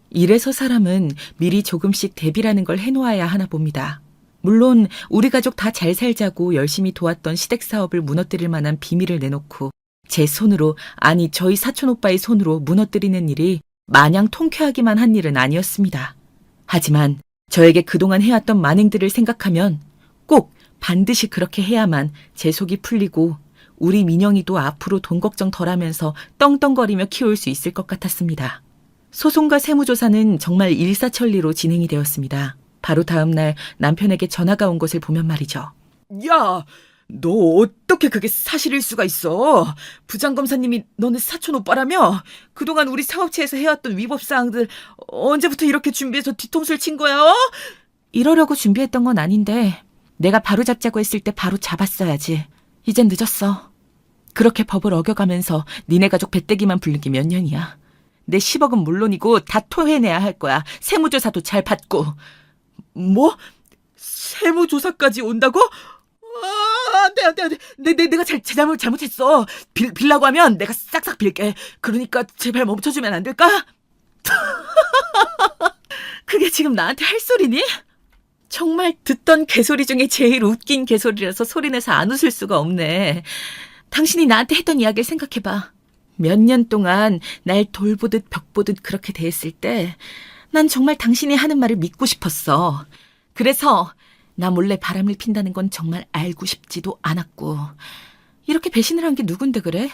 이래서 사람은 미리 조금씩 대비라는 걸 해놓아야 하나 봅니다. 물론 우리 가족 다 잘 살자고 열심히 도왔던 시댁 사업을 무너뜨릴 만한 비밀을 내놓고 제 손으로, 아니 저희 사촌 오빠의 손으로 무너뜨리는 일이 마냥 통쾌하기만 한 일은 아니었습니다. 하지만 저에게 그동안 해왔던 만행들을 생각하면 꼭 반드시 그렇게 해야만 제 속이 풀리고 우리 민영이도 앞으로 돈 걱정 덜하면서 떵떵거리며 키울 수 있을 것 같았습니다. 소송과 세무조사는 정말 일사천리로 진행이 되었습니다. 바로 다음 날 남편에게 전화가 온 것을 보면 말이죠. 야, 너 어떻게 그게 사실일 수가 있어? 부장검사님이 너네 사촌 오빠라며? 그동안 우리 사업체에서 해왔던 위법사항들 언제부터 이렇게 준비해서 뒤통수를 친 거야? 이러려고 준비했던 건 아닌데 내가 바로 잡자고 했을 때 바로 잡았어야지. 이젠 늦었어. 그렇게 법을 어겨가면서 니네 가족 배때기만 부른 게 몇 년이야. 내 10억은 물론이고 다 토해내야 할 거야. 세무조사도 잘 받고. 뭐? 세무조사까지 온다고? 안 돼. 내가 잘못했어. 빌라고 하면 내가 싹싹 빌게. 그러니까 제발 멈춰주면 안 될까? 그게 지금 나한테 할 소리니? 정말 듣던 개소리 중에 제일 웃긴 개소리라서 소리내서 안 웃을 수가 없네. 당신이 나한테 했던 이야기를 생각해봐. 몇 년 동안 날 돌보듯 벽보듯 그렇게 대했을 때 난 정말 당신이 하는 말을 믿고 싶었어. 그래서 나 몰래 바람을 핀다는 건 정말 알고 싶지도 않았고. 이렇게 배신을 한 게 누군데 그래?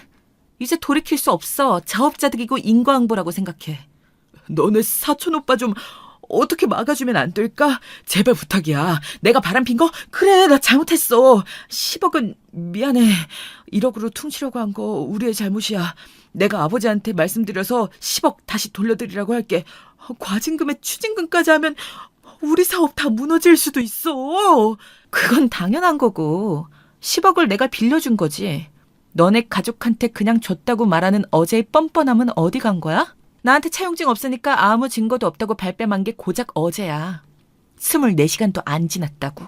이제 돌이킬 수 없어. 자업자득이고 인과응보라고 생각해. 너네 사촌 오빠 좀 어떻게 막아주면 안 될까? 제발 부탁이야. 내가 바람핀 거? 그래, 나 잘못했어. 10억은 미안해. 1억으로 퉁치려고 한 거 우리의 잘못이야. 내가 아버지한테 말씀드려서 10억 다시 돌려드리라고 할게. 과징금에 추징금까지 하면 우리 사업 다 무너질 수도 있어. 그건 당연한 거고 10억을 내가 빌려준 거지. 너네 가족한테 그냥 줬다고 말하는 어제의 뻔뻔함은 어디 간 거야? 나한테 차용증 없으니까 아무 증거도 없다고 발뺌한 게 고작 어제야. 24시간도 안 지났다고.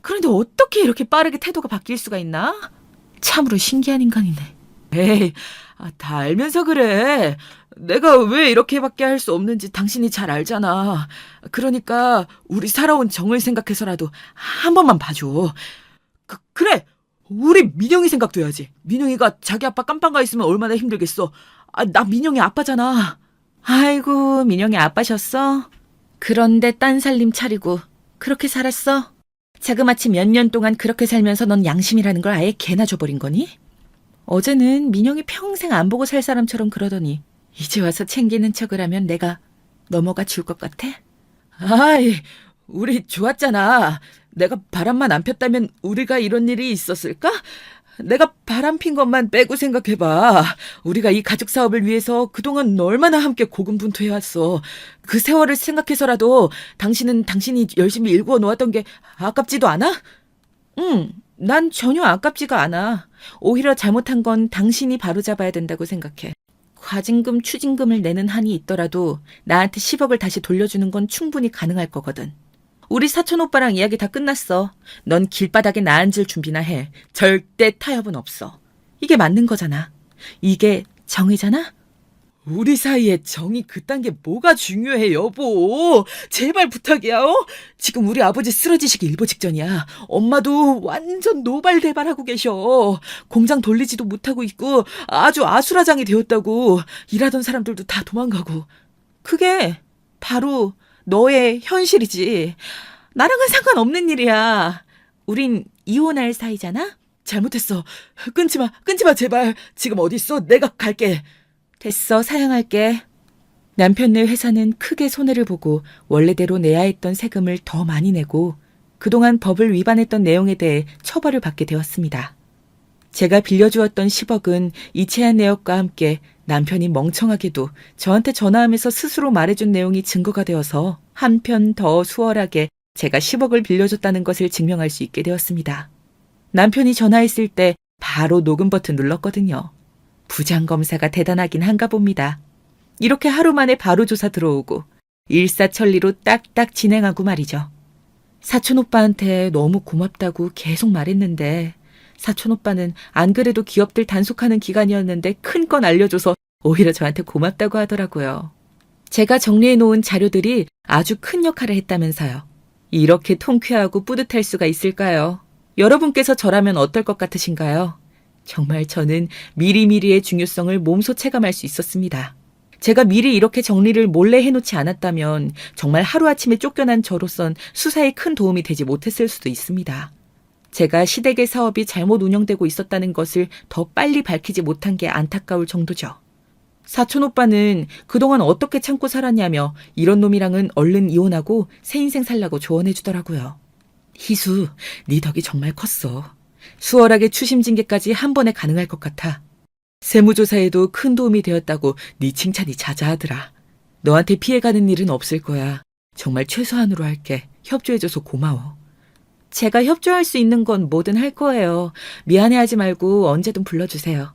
그런데 어떻게 이렇게 빠르게 태도가 바뀔 수가 있나? 참으로 신기한 인간이네. 에이, 다 알면서 그래. 내가 왜 이렇게밖에 할 수 없는지 당신이 잘 알잖아. 그러니까 우리 살아온 정을 생각해서라도 한 번만 봐줘. 그래! 우리 민영이 생각도 해야지. 민영이가 자기 아빠 깜빵 가 있으면 얼마나 힘들겠어. 나 민영이 아빠잖아. 아이고, 민영이 아빠셨어? 그런데 딴 살림 차리고 그렇게 살았어? 자그마치 몇 년 동안 그렇게 살면서 넌 양심이라는 걸 아예 개나 줘버린 거니? 어제는 민영이 평생 안 보고 살 사람처럼 그러더니 이제 와서 챙기는 척을 하면 내가 넘어가 줄 것 같아? 아이, 우리 좋았잖아. 내가 바람만 안 폈다면 우리가 이런 일이 있었을까? 내가 바람 핀 것만 빼고 생각해봐. 우리가 이 가족 사업을 위해서 그동안 얼마나 함께 고군분투해왔어. 그 세월을 생각해서라도 당신이 열심히 일구어 놓았던 게 아깝지도 않아? 응, 난 전혀 아깝지가 않아. 오히려 잘못한 건 당신이 바로잡아야 된다고 생각해. 과징금, 추징금을 내는 한이 있더라도 나한테 10억을 다시 돌려주는 건 충분히 가능할 거거든. 우리 사촌 오빠랑 이야기 다 끝났어. 넌 길바닥에 나 앉을 준비나 해. 절대 타협은 없어. 이게 맞는 거잖아. 이게 정이잖아? 우리 사이에 정이 그딴 게 뭐가 중요해, 여보. 제발 부탁이야, 지금 우리 아버지 쓰러지시기 일보 직전이야. 엄마도 완전 노발대발하고 계셔. 공장 돌리지도 못하고 있고 아주 아수라장이 되었다고. 일하던 사람들도 다 도망가고. 그게 바로 너의 현실이지. 나랑은 상관없는 일이야. 우린 이혼할 사이잖아? 잘못했어. 끊지 마, 제발. 지금 어디 있어? 내가 갈게. 됐어, 사양할게. 남편네 회사는 크게 손해를 보고 원래대로 내야 했던 세금을 더 많이 내고 그동안 법을 위반했던 내용에 대해 처벌을 받게 되었습니다. 제가 빌려주었던 10억은 이체한 내역과 함께 남편이 멍청하게도 저한테 전화하면서 스스로 말해준 내용이 증거가 되어서 한편 더 수월하게 제가 10억을 빌려줬다는 것을 증명할 수 있게 되었습니다. 남편이 전화했을 때 바로 녹음 버튼 눌렀거든요. 부장검사가 대단하긴 한가 봅니다. 이렇게 하루 만에 바로 조사 들어오고 일사천리로 딱딱 진행하고 말이죠. 사촌 오빠한테 너무 고맙다고 계속 말했는데 사촌 오빠는 안 그래도 기업들 단속하는 기간이었는데 큰 건 알려줘서 오히려 저한테 고맙다고 하더라고요. 제가 정리해놓은 자료들이 아주 큰 역할을 했다면서요. 이렇게 통쾌하고 뿌듯할 수가 있을까요? 여러분께서 저라면 어떨 것 같으신가요? 정말 저는 미리미리의 중요성을 몸소 체감할 수 있었습니다. 제가 미리 이렇게 정리를 몰래 해놓지 않았다면 정말 하루아침에 쫓겨난 저로선 수사에 큰 도움이 되지 못했을 수도 있습니다. 제가 시댁의 사업이 잘못 운영되고 있었다는 것을 더 빨리 밝히지 못한 게 안타까울 정도죠. 사촌 오빠는 그동안 어떻게 참고 살았냐며 이런 놈이랑은 얼른 이혼하고 새 인생 살라고 조언해 주더라고요. 희수, 네 덕이 정말 컸어. 수월하게 추심징계까지 한 번에 가능할 것 같아. 세무조사에도 큰 도움이 되었다고 네 칭찬이 자자하더라. 너한테 피해가는 일은 없을 거야. 정말 최소한으로 할게. 협조해줘서 고마워. 제가 협조할 수 있는 건 뭐든 할 거예요. 미안해하지 말고 언제든 불러주세요.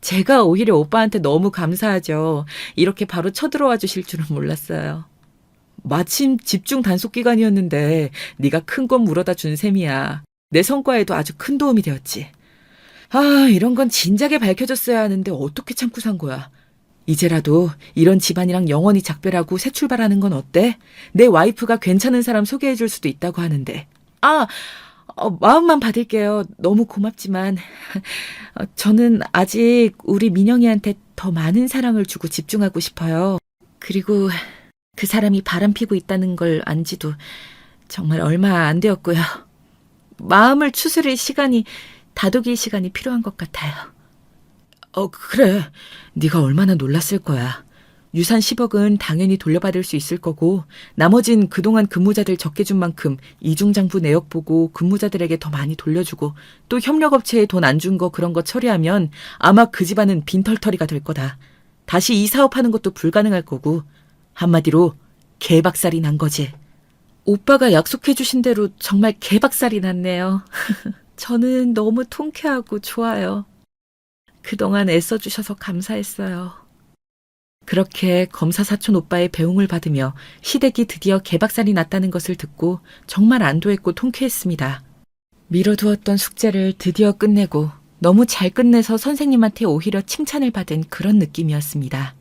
제가 오히려 오빠한테 너무 감사하죠. 이렇게 바로 쳐들어와 주실 줄은 몰랐어요. 마침 집중 단속 기간이었는데 네가 큰 건 물어다 준 셈이야. 내 성과에도 아주 큰 도움이 되었지. 이런 건 진작에 밝혀줬어야 하는데 어떻게 참고 산 거야. 이제라도 이런 집안이랑 영원히 작별하고 새 출발하는 건 어때? 내 와이프가 괜찮은 사람 소개해줄 수도 있다고 하는데. 마음만 받을게요. 너무 고맙지만 저는 아직 우리 민영이한테 더 많은 사랑을 주고 집중하고 싶어요. 그리고 그 사람이 바람피고 있다는 걸 안 지도 정말 얼마 안 되었고요. 마음을 추스릴 시간이, 다독일 시간이 필요한 것 같아요. 그래. 네가 얼마나 놀랐을 거야. 유산 10억은 당연히 돌려받을 수 있을 거고 나머진 그동안 근무자들 적게 준 만큼 이중장부 내역 보고 근무자들에게 더 많이 돌려주고 또 협력업체에 돈 안 준 거 그런 거 처리하면 아마 그 집안은 빈털터리가 될 거다. 다시 이 사업하는 것도 불가능할 거고 한마디로 개박살이 난 거지. 오빠가 약속해 주신 대로 정말 개박살이 났네요. 저는 너무 통쾌하고 좋아요. 그동안 애써주셔서 감사했어요. 그렇게 검사 사촌 오빠의 배웅을 받으며 시댁이 드디어 개박살이 났다는 것을 듣고 정말 안도했고 통쾌했습니다. 미뤄두었던 숙제를 드디어 끝내고 너무 잘 끝내서 선생님한테 오히려 칭찬을 받은 그런 느낌이었습니다.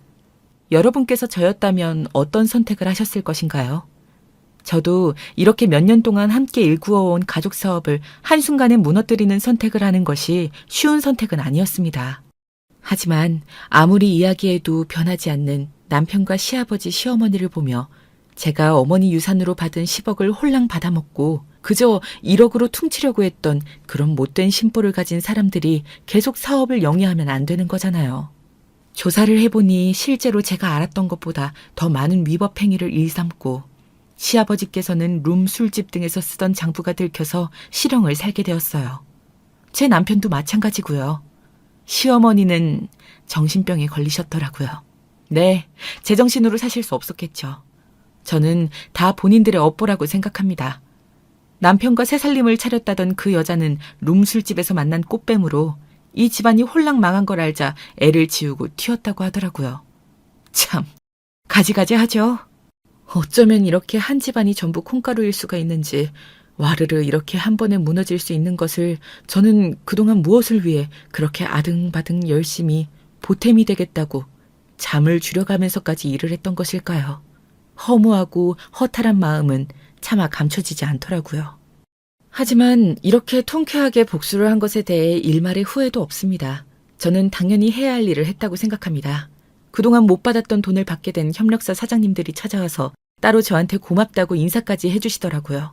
여러분께서 저였다면 어떤 선택을 하셨을 것인가요? 저도 이렇게 몇 년 동안 함께 일구어온 가족 사업을 한순간에 무너뜨리는 선택을 하는 것이 쉬운 선택은 아니었습니다. 하지만 아무리 이야기해도 변하지 않는 남편과 시아버지, 시어머니를 보며 제가 어머니 유산으로 받은 10억을 홀랑 받아먹고 그저 1억으로 퉁치려고 했던 그런 못된 심보를 가진 사람들이 계속 사업을 영위하면 안 되는 거잖아요. 조사를 해보니 실제로 제가 알았던 것보다 더 많은 위법 행위를 일삼고 시아버지께서는 룸 술집 등에서 쓰던 장부가 들켜서 실형을 살게 되었어요. 제 남편도 마찬가지고요. 시어머니는 정신병에 걸리셨더라고요. 네, 제정신으로 사실 수 없었겠죠. 저는 다 본인들의 업보라고 생각합니다. 남편과 새살림을 차렸다던 그 여자는 룸술집에서 만난 꽃뱀으로 이 집안이 홀랑 망한 걸 알자 애를 지우고 튀었다고 하더라고요. 참, 가지가지 하죠. 어쩌면 이렇게 한 집안이 전부 콩가루일 수가 있는지 와르르 이렇게 한 번에 무너질 수 있는 것을 저는 그동안 무엇을 위해 그렇게 아등바등 열심히 보탬이 되겠다고 잠을 줄여가면서까지 일을 했던 것일까요? 허무하고 허탈한 마음은 차마 감춰지지 않더라고요. 하지만 이렇게 통쾌하게 복수를 한 것에 대해 일말의 후회도 없습니다. 저는 당연히 해야 할 일을 했다고 생각합니다. 그동안 못 받았던 돈을 받게 된 협력사 사장님들이 찾아와서 따로 저한테 고맙다고 인사까지 해주시더라고요.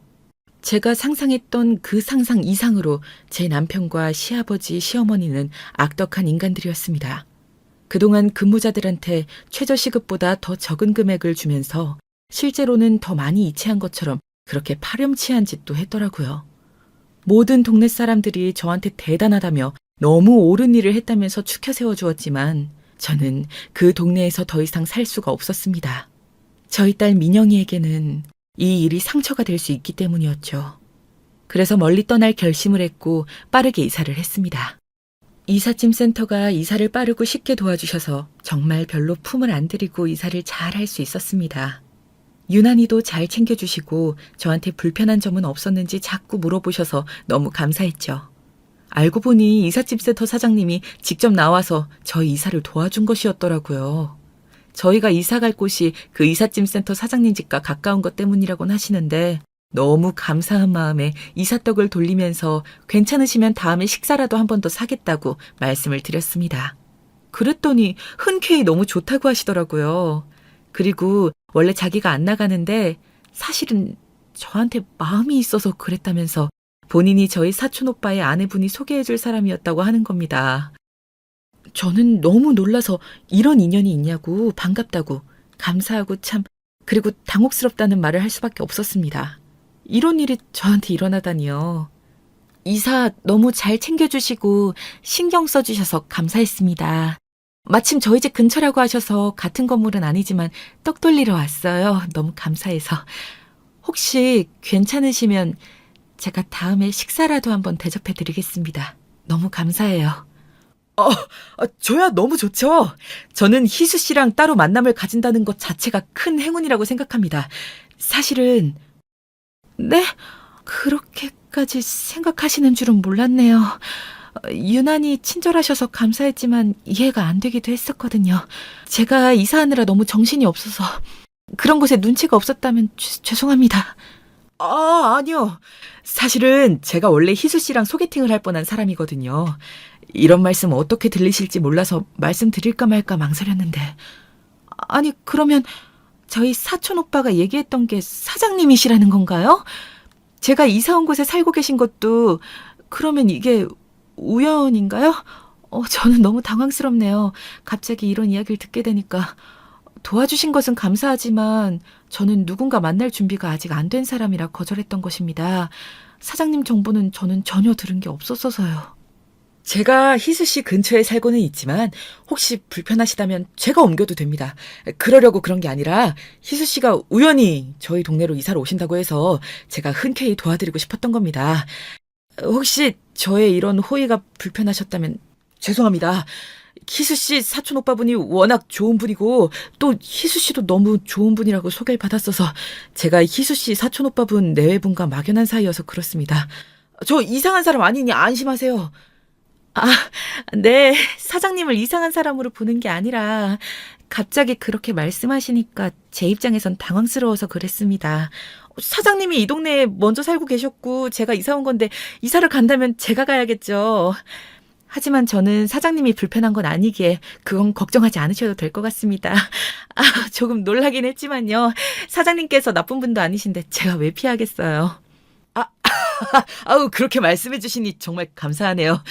제가 상상했던 그 상상 이상으로 제 남편과 시아버지, 시어머니는 악덕한 인간들이었습니다. 그동안 근무자들한테 최저시급보다 더 적은 금액을 주면서 실제로는 더 많이 이체한 것처럼 그렇게 파렴치한 짓도 했더라고요. 모든 동네 사람들이 저한테 대단하다며 너무 옳은 일을 했다면서 추켜 세워주었지만 저는 그 동네에서 더 이상 살 수가 없었습니다. 저희 딸 민영이에게는 이 일이 상처가 될 수 있기 때문이었죠. 그래서 멀리 떠날 결심을 했고 빠르게 이사를 했습니다. 이삿짐 센터가 이사를 빠르고 쉽게 도와주셔서 정말 별로 품을 안 들이고 이사를 잘 할 수 있었습니다. 유난히도 잘 챙겨주시고 저한테 불편한 점은 없었는지 자꾸 물어보셔서 너무 감사했죠. 알고 보니 이삿짐 센터 사장님이 직접 나와서 저희 이사를 도와준 것이었더라고요. 저희가 이사 갈 곳이 그 이삿짐 센터 사장님 집과 가까운 것 때문이라고는 하시는데 너무 감사한 마음에 이삿떡을 돌리면서 괜찮으시면 다음에 식사라도 한 번 더 사겠다고 말씀을 드렸습니다. 그랬더니 흔쾌히 너무 좋다고 하시더라고요. 그리고 원래 자기가 안 나가는데 사실은 저한테 마음이 있어서 그랬다면서 본인이 저희 사촌오빠의 아내분이 소개해줄 사람이었다고 하는 겁니다. 저는 너무 놀라서 이런 인연이 있냐고 반갑다고 감사하고 참 그리고 당혹스럽다는 말을 할 수밖에 없었습니다. 이런 일이 저한테 일어나다니요. 이사 너무 잘 챙겨주시고 신경 써주셔서 감사했습니다. 마침 저희 집 근처라고 하셔서 같은 건물은 아니지만 떡 돌리러 왔어요. 너무 감사해서. 혹시 괜찮으시면 제가 다음에 식사라도 한번 대접해 드리겠습니다. 너무 감사해요. 저야 너무 좋죠. 저는 희수 씨랑 따로 만남을 가진다는 것 자체가 큰 행운이라고 생각합니다. 사실은 네? 그렇게까지 생각하시는 줄은 몰랐네요. 유난히 친절하셔서 감사했지만 이해가 안 되기도 했었거든요. 제가 이사하느라 너무 정신이 없어서 그런 곳에 눈치가 없었다면 죄송합니다. 아니요. 사실은 제가 원래 희수 씨랑 소개팅을 할 뻔한 사람이거든요. 이런 말씀 어떻게 들리실지 몰라서 말씀드릴까 말까 망설였는데. 아니, 그러면 저희 사촌 오빠가 얘기했던 게 사장님이시라는 건가요? 제가 이사 온 곳에 살고 계신 것도 그러면 이게 우연인가요? 저는 너무 당황스럽네요. 갑자기 이런 이야기를 듣게 되니까. 도와주신 것은 감사하지만 저는 누군가 만날 준비가 아직 안 된 사람이라 거절했던 것입니다. 사장님 정보는 저는 전혀 들은 게 없었어서요. 제가 희수 씨 근처에 살고는 있지만 혹시 불편하시다면 제가 옮겨도 됩니다. 그러려고 그런 게 아니라 희수 씨가 우연히 저희 동네로 이사를 오신다고 해서 제가 흔쾌히 도와드리고 싶었던 겁니다. 혹시 저의 이런 호의가 불편하셨다면 죄송합니다. 희수 씨 사촌 오빠분이 워낙 좋은 분이고 또 희수 씨도 너무 좋은 분이라고 소개를 받았어서 제가 희수 씨 사촌 오빠분 내외분과 막연한 사이여서 그렇습니다. 저 이상한 사람 아니니 안심하세요. 아, 네. 사장님을 이상한 사람으로 보는 게 아니라 갑자기 그렇게 말씀하시니까 제 입장에선 당황스러워서 그랬습니다. 사장님이 이 동네에 먼저 살고 계셨고 제가 이사 온 건데 이사를 간다면 제가 가야겠죠. 하지만 저는 사장님이 불편한 건 아니기에 그건 걱정하지 않으셔도 될 것 같습니다. 조금 놀라긴 했지만요. 사장님께서 나쁜 분도 아니신데 제가 왜 피하겠어요. 아우, 그렇게 말씀해 주시니 정말 감사하네요.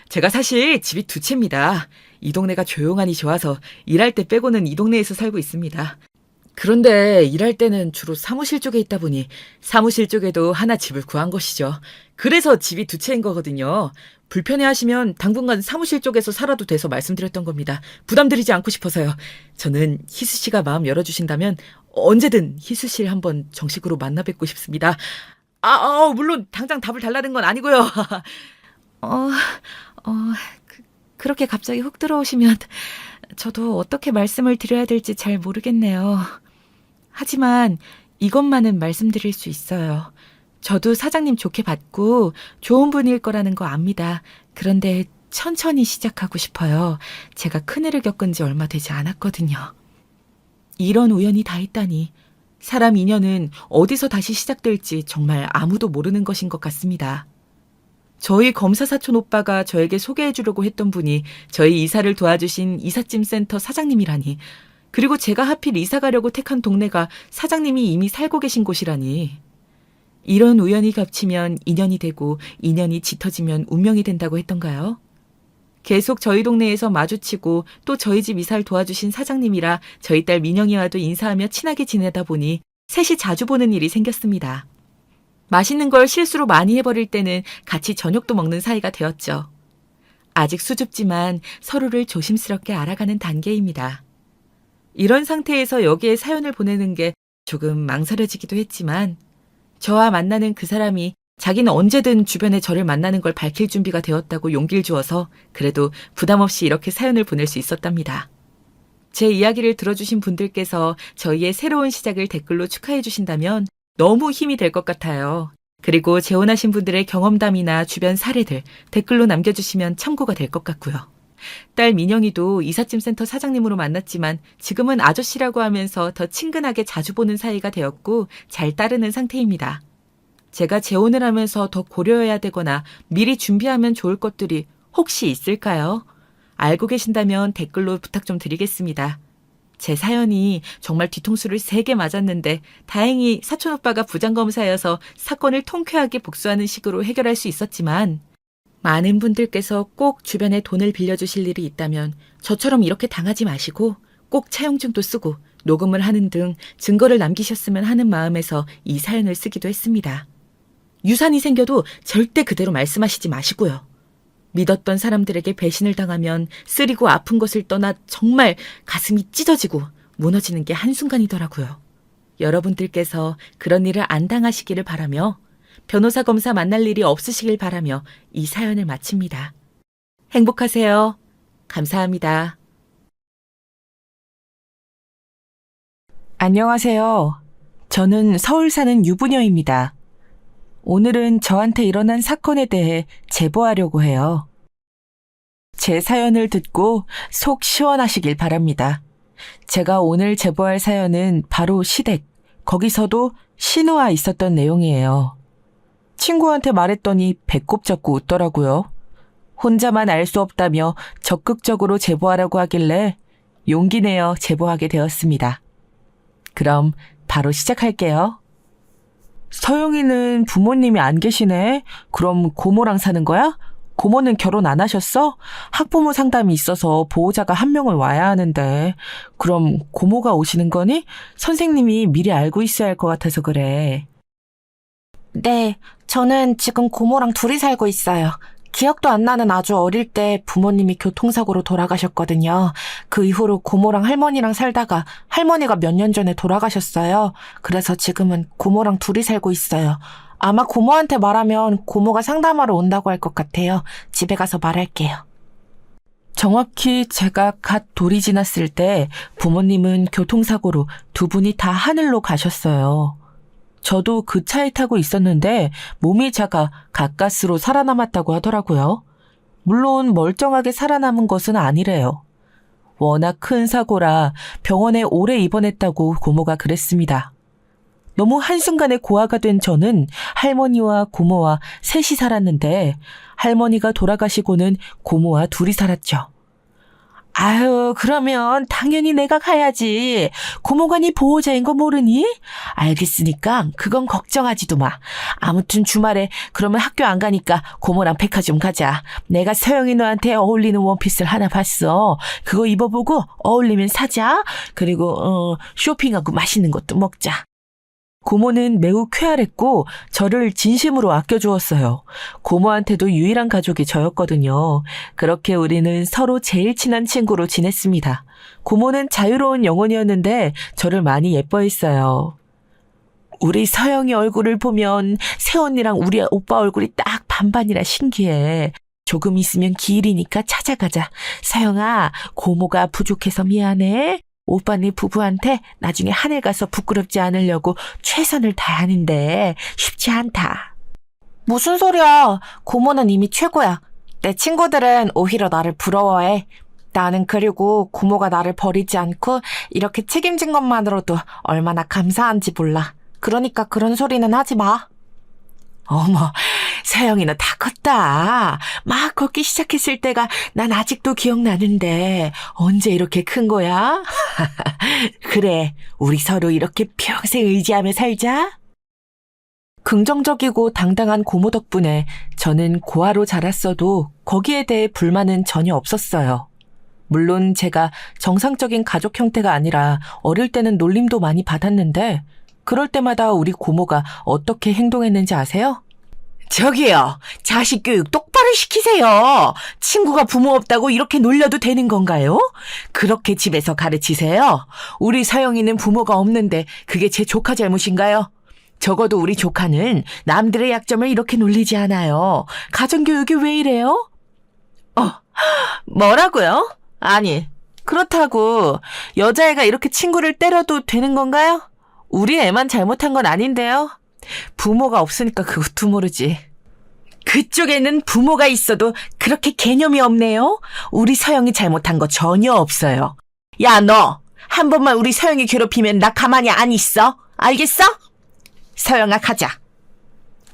제가 사실 집이 두 채입니다. 이 동네가 조용하니 좋아서 일할 때 빼고는 이 동네에서 살고 있습니다. 그런데 일할 때는 주로 사무실 쪽에 있다 보니 사무실 쪽에도 하나 집을 구한 것이죠. 그래서 집이 두 채인 거거든요. 불편해하시면 당분간 사무실 쪽에서 살아도 돼서 말씀드렸던 겁니다. 부담드리지 않고 싶어서요. 저는 희수 씨가 마음 열어주신다면 언제든 희수 씨를 한번 정식으로 만나 뵙고 싶습니다. 물론 당장 답을 달라는 건 아니고요. 어, 그렇게 갑자기 훅 들어오시면 저도 어떻게 말씀을 드려야 될지 잘 모르겠네요. 하지만 이것만은 말씀드릴 수 있어요. 저도 사장님 좋게 봤고 좋은 분일 거라는 거 압니다. 그런데 천천히 시작하고 싶어요. 제가 큰일을 겪은 지 얼마 되지 않았거든요. 이런 우연이 다 있다니. 사람 인연은 어디서 다시 시작될지 정말 아무도 모르는 것인 것 같습니다. 저희 검사 사촌 오빠가 저에게 소개해 주려고 했던 분이 저희 이사를 도와주신 이삿짐 센터 사장님이라니. 그리고 제가 하필 이사 가려고 택한 동네가 사장님이 이미 살고 계신 곳이라니. 이런 우연이 겹치면 인연이 되고 인연이 짙어지면 운명이 된다고 했던가요? 계속 저희 동네에서 마주치고 또 저희 집 이사를 도와주신 사장님이라 저희 딸 민영이와도 인사하며 친하게 지내다 보니 셋이 자주 보는 일이 생겼습니다. 맛있는 걸 실수로 많이 해버릴 때는 같이 저녁도 먹는 사이가 되었죠. 아직 수줍지만 서로를 조심스럽게 알아가는 단계입니다. 이런 상태에서 여기에 사연을 보내는 게 조금 망설여지기도 했지만 저와 만나는 그 사람이 자기는 언제든 주변에 저를 만나는 걸 밝힐 준비가 되었다고 용기를 주어서 그래도 부담 없이 이렇게 사연을 보낼 수 있었답니다. 제 이야기를 들어주신 분들께서 저희의 새로운 시작을 댓글로 축하해 주신다면 너무 힘이 될 것 같아요. 그리고 재혼하신 분들의 경험담이나 주변 사례들 댓글로 남겨주시면 참고가 될 것 같고요. 딸 민영이도 이삿짐 센터 사장님으로 만났지만 지금은 아저씨라고 하면서 더 친근하게 자주 보는 사이가 되었고 잘 따르는 상태입니다. 제가 재혼을 하면서 더 고려해야 되거나 미리 준비하면 좋을 것들이 혹시 있을까요? 알고 계신다면 댓글로 부탁 좀 드리겠습니다. 제 사연이 정말 뒤통수를 3개 맞았는데 다행히 사촌오빠가 부장검사여서 사건을 통쾌하게 복수하는 식으로 해결할 수 있었지만 많은 분들께서 꼭 주변에 돈을 빌려주실 일이 있다면 저처럼 이렇게 당하지 마시고 꼭 차용증도 쓰고 녹음을 하는 등 증거를 남기셨으면 하는 마음에서 이 사연을 쓰기도 했습니다. 유산이 생겨도 절대 그대로 말씀하시지 마시고요. 믿었던 사람들에게 배신을 당하면 쓰리고 아픈 것을 떠나 정말 가슴이 찢어지고 무너지는 게 한순간이더라고요. 여러분들께서 그런 일을 안 당하시기를 바라며 변호사 검사 만날 일이 없으시길 바라며 이 사연을 마칩니다. 행복하세요. 감사합니다. 안녕하세요. 저는 서울 사는 유부녀입니다. 오늘은 저한테 일어난 사건에 대해 제보하려고 해요. 제 사연을 듣고 속 시원하시길 바랍니다. 제가 오늘 제보할 사연은 바로 시댁, 거기서도 신우와 있었던 내용이에요. 친구한테 말했더니 배꼽 잡고 웃더라고요. 혼자만 알 수 없다며 적극적으로 제보하라고 하길래 용기 내어 제보하게 되었습니다. 그럼 바로 시작할게요. 서영이는 부모님이 안 계시네. 그럼 고모랑 사는 거야? 고모는 결혼 안 하셨어? 학부모 상담이 있어서 보호자가 한 명을 와야 하는데. 그럼 고모가 오시는 거니? 선생님이 미리 알고 있어야 할 것 같아서 그래. 네, 저는 지금 고모랑 둘이 살고 있어요. 기억도 안 나는 아주 어릴 때 부모님이 교통사고로 돌아가셨거든요. 그 이후로 고모랑 할머니랑 살다가 할머니가 몇 년 전에 돌아가셨어요. 그래서 지금은 고모랑 둘이 살고 있어요. 아마 고모한테 말하면 고모가 상담하러 온다고 할 것 같아요. 집에 가서 말할게요. 정확히 제가 갓 돌이 지났을 때 부모님은 교통사고로 두 분이 다 하늘로 가셨어요. 저도 그 차에 타고 있었는데 몸이 작아 가까스로 살아남았다고 하더라고요. 물론 멀쩡하게 살아남은 것은 아니래요. 워낙 큰 사고라 병원에 오래 입원했다고 고모가 그랬습니다. 너무 한순간에 고아가 된 저는 할머니와 고모와 셋이 살았는데 할머니가 돌아가시고는 고모와 둘이 살았죠. 아유, 그러면 당연히 내가 가야지. 고모가 네 보호자인 거 모르니? 알겠으니까 그건 걱정하지도 마. 아무튼 주말에 그러면 학교 안 가니까 고모랑 백화점 가자. 내가 서영이 너한테 어울리는 원피스를 하나 봤어. 그거 입어보고 어울리면 사자. 그리고 쇼핑하고 맛있는 것도 먹자. 고모는 매우 쾌활했고 저를 진심으로 아껴주었어요. 고모한테도 유일한 가족이 저였거든요. 그렇게 우리는 서로 제일 친한 친구로 지냈습니다. 고모는 자유로운 영혼이었는데 저를 많이 예뻐했어요. 우리 서영이 얼굴을 보면 새언니랑 우리 오빠 얼굴이 딱 반반이라 신기해. 조금 있으면 기일이니까 찾아가자. 서영아, 고모가 부족해서 미안해. 오빠네 부부한테 나중에 하늘 가서 부끄럽지 않으려고 최선을 다하는데 쉽지 않다. 무슨 소리야. 고모는 이미 최고야. 내 친구들은 오히려 나를 부러워해. 나는 그리고 고모가 나를 버리지 않고 이렇게 책임진 것만으로도 얼마나 감사한지 몰라. 그러니까 그런 소리는 하지 마. 어머, 서영이는 다 컸다. 막 걷기 시작했을 때가 난 아직도 기억나는데 언제 이렇게 큰 거야? 그래, 우리 서로 이렇게 평생 의지하며 살자. 긍정적이고 당당한 고모 덕분에 저는 고아로 자랐어도 거기에 대해 불만은 전혀 없었어요. 물론 제가 정상적인 가족 형태가 아니라 어릴 때는 놀림도 많이 받았는데 그럴 때마다 우리 고모가 어떻게 행동했는지 아세요? 저기요, 자식 교육 똑바로 시키세요. 친구가 부모 없다고 이렇게 놀려도 되는 건가요? 그렇게 집에서 가르치세요. 우리 서영이는 부모가 없는데 그게 제 조카 잘못인가요? 적어도 우리 조카는 남들의 약점을 이렇게 놀리지 않아요. 가정교육이 왜 이래요? 뭐라고요? 아니, 그렇다고 여자애가 이렇게 친구를 때려도 되는 건가요? 우리 애만 잘못한 건 아닌데요. 부모가 없으니까 그것도 모르지. 그쪽에는 부모가 있어도 그렇게 개념이 없네요. 우리 서영이 잘못한 거 전혀 없어요. 야, 너 한 번만 우리 서영이 괴롭히면 나 가만히 안 있어. 알겠어? 서영아, 가자.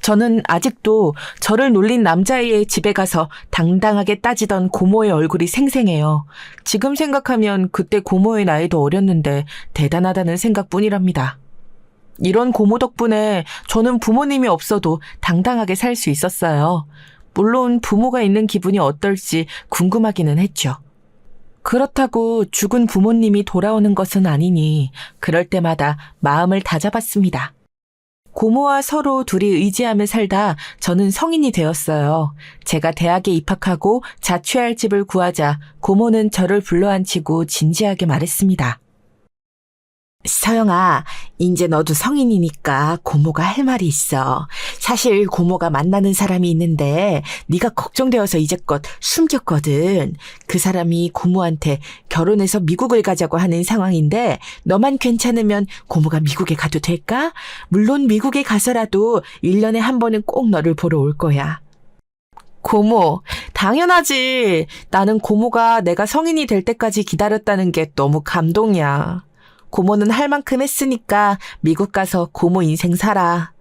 저는 아직도 저를 놀린 남자애의 집에 가서 당당하게 따지던 고모의 얼굴이 생생해요. 지금 생각하면 그때 고모의 나이도 어렸는데 대단하다는 생각뿐이랍니다. 이런 고모 덕분에 저는 부모님이 없어도 당당하게 살 수 있었어요. 물론 부모가 있는 기분이 어떨지 궁금하기는 했죠. 그렇다고 죽은 부모님이 돌아오는 것은 아니니 그럴 때마다 마음을 다잡았습니다. 고모와 서로 둘이 의지하며 살다 저는 성인이 되었어요. 제가 대학에 입학하고 자취할 집을 구하자 고모는 저를 불러앉히고 진지하게 말했습니다. 서영아, 이제 너도 성인이니까 고모가 할 말이 있어. 사실 고모가 만나는 사람이 있는데 네가 걱정되어서 이제껏 숨겼거든. 그 사람이 고모한테 결혼해서 미국을 가자고 하는 상황인데 너만 괜찮으면 고모가 미국에 가도 될까? 물론 미국에 가서라도 1년에 한 번은 꼭 너를 보러 올 거야. 고모, 당연하지. 나는 고모가 내가 성인이 될 때까지 기다렸다는 게 너무 감동이야. 고모는 할 만큼 했으니까 미국 가서 고모 인생 살아.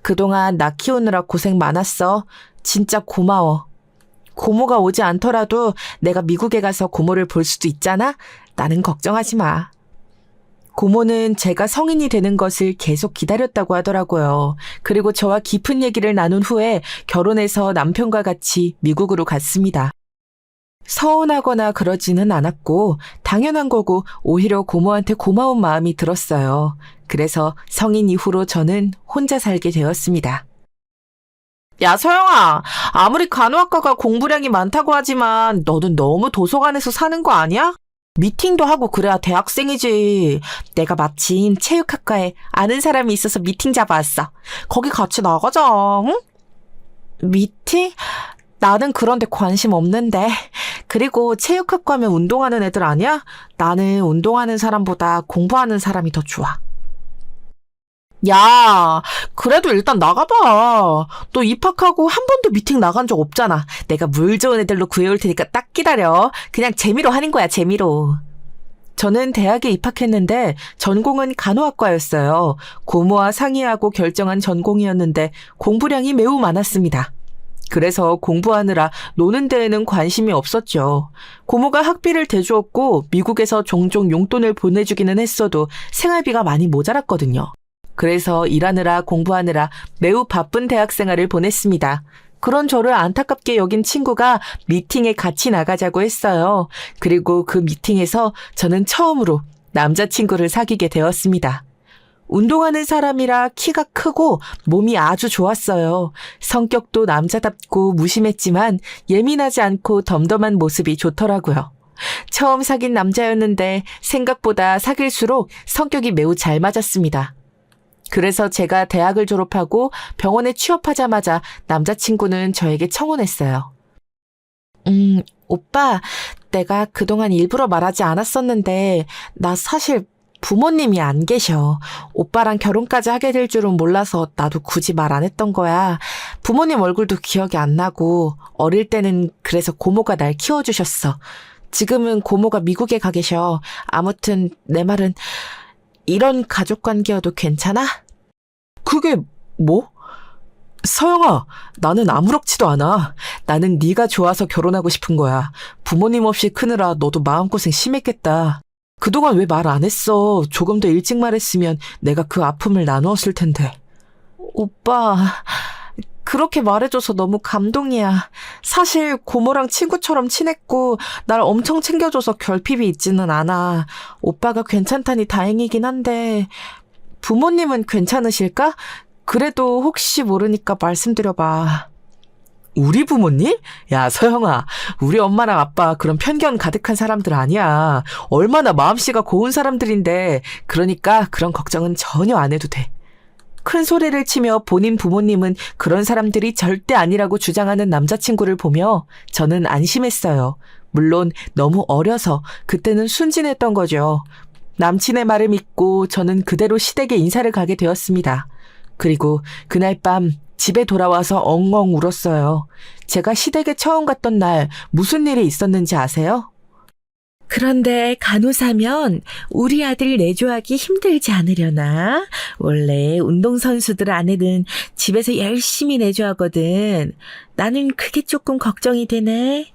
그동안 나 키우느라 고생 많았어. 진짜 고마워. 고모가 오지 않더라도 내가 미국에 가서 고모를 볼 수도 있잖아? 나는 걱정하지 마. 고모는 제가 성인이 되는 것을 계속 기다렸다고 하더라고요. 그리고 저와 깊은 얘기를 나눈 후에 결혼해서 남편과 같이 미국으로 갔습니다. 서운하거나 그러지는 않았고 당연한 거고 오히려 고모한테 고마운 마음이 들었어요. 그래서 성인 이후로 저는 혼자 살게 되었습니다. 야, 서영아. 아무리 간호학과가 공부량이 많다고 하지만 너는 너무 도서관에서 사는 거 아니야? 미팅도 하고 그래야 대학생이지. 내가 마침 체육학과에 아는 사람이 있어서 미팅 잡아왔어. 거기 같이 나가자, 응? 미팅? 나는 그런 데 관심 없는데. 그리고 체육학과면 운동하는 애들 아니야? 나는 운동하는 사람보다 공부하는 사람이 더 좋아. 야, 그래도 일단 나가봐. 너 입학하고 한 번도 미팅 나간 적 없잖아. 내가 물 좋은 애들로 구해올 테니까 딱 기다려. 그냥 재미로 하는 거야, 재미로. 저는 대학에 입학했는데 전공은 간호학과였어요. 고모와 상의하고 결정한 전공이었는데 공부량이 매우 많았습니다. 그래서 공부하느라 노는 데에는 관심이 없었죠. 고모가 학비를 대주었고 미국에서 종종 용돈을 보내주기는 했어도 생활비가 많이 모자랐거든요. 그래서 일하느라 공부하느라 매우 바쁜 대학 생활을 보냈습니다. 그런 저를 안타깝게 여긴 친구가 미팅에 같이 나가자고 했어요. 그리고 그 미팅에서 저는 처음으로 남자친구를 사귀게 되었습니다. 운동하는 사람이라 키가 크고 몸이 아주 좋았어요. 성격도 남자답고 무심했지만 예민하지 않고 덤덤한 모습이 좋더라고요. 처음 사귄 남자였는데 생각보다 사귈수록 성격이 매우 잘 맞았습니다. 그래서 제가 대학을 졸업하고 병원에 취업하자마자 남자친구는 저에게 청혼했어요. 오빠, 내가 그동안 일부러 말하지 않았었는데 나 사실 부모님이 안 계셔. 오빠랑 결혼까지 하게 될 줄은 몰라서 나도 굳이 말 안 했던 거야. 부모님 얼굴도 기억이 안 나고 어릴 때는 그래서 고모가 날 키워주셨어. 지금은 고모가 미국에 가 계셔. 아무튼 내 말은 이런 가족 관계여도 괜찮아? 그게 뭐? 서영아, 나는 아무렇지도 않아. 나는 네가 좋아서 결혼하고 싶은 거야. 부모님 없이 크느라 너도 마음고생 심했겠다. 그동안 왜 말 안 했어? 조금 더 일찍 말했으면 내가 그 아픔을 나누었을 텐데. 오빠, 그렇게 말해줘서 너무 감동이야. 사실 고모랑 친구처럼 친했고 날 엄청 챙겨줘서 결핍이 있지는 않아. 오빠가 괜찮다니 다행이긴 한데 부모님은 괜찮으실까? 그래도 혹시 모르니까 말씀드려봐. 우리 부모님? 야, 서영아, 우리 엄마랑 아빠 그런 편견 가득한 사람들 아니야. 얼마나 마음씨가 고운 사람들인데, 그러니까 그런 걱정은 전혀 안 해도 돼. 큰 소리를 치며 본인 부모님은 그런 사람들이 절대 아니라고 주장하는 남자친구를 보며 저는 안심했어요. 물론 너무 어려서 그때는 순진했던 거죠. 남친의 말을 믿고 저는 그대로 시댁에 인사를 가게 되었습니다. 그리고 그날 밤 집에 돌아와서 엉엉 울었어요. 제가 시댁에 처음 갔던 날 무슨 일이 있었는지 아세요? 그런데 간호사면 우리 아들 내조하기 힘들지 않으려나? 원래 운동선수들 아내는 집에서 열심히 내조하거든. 나는 그게 조금 걱정이 되네.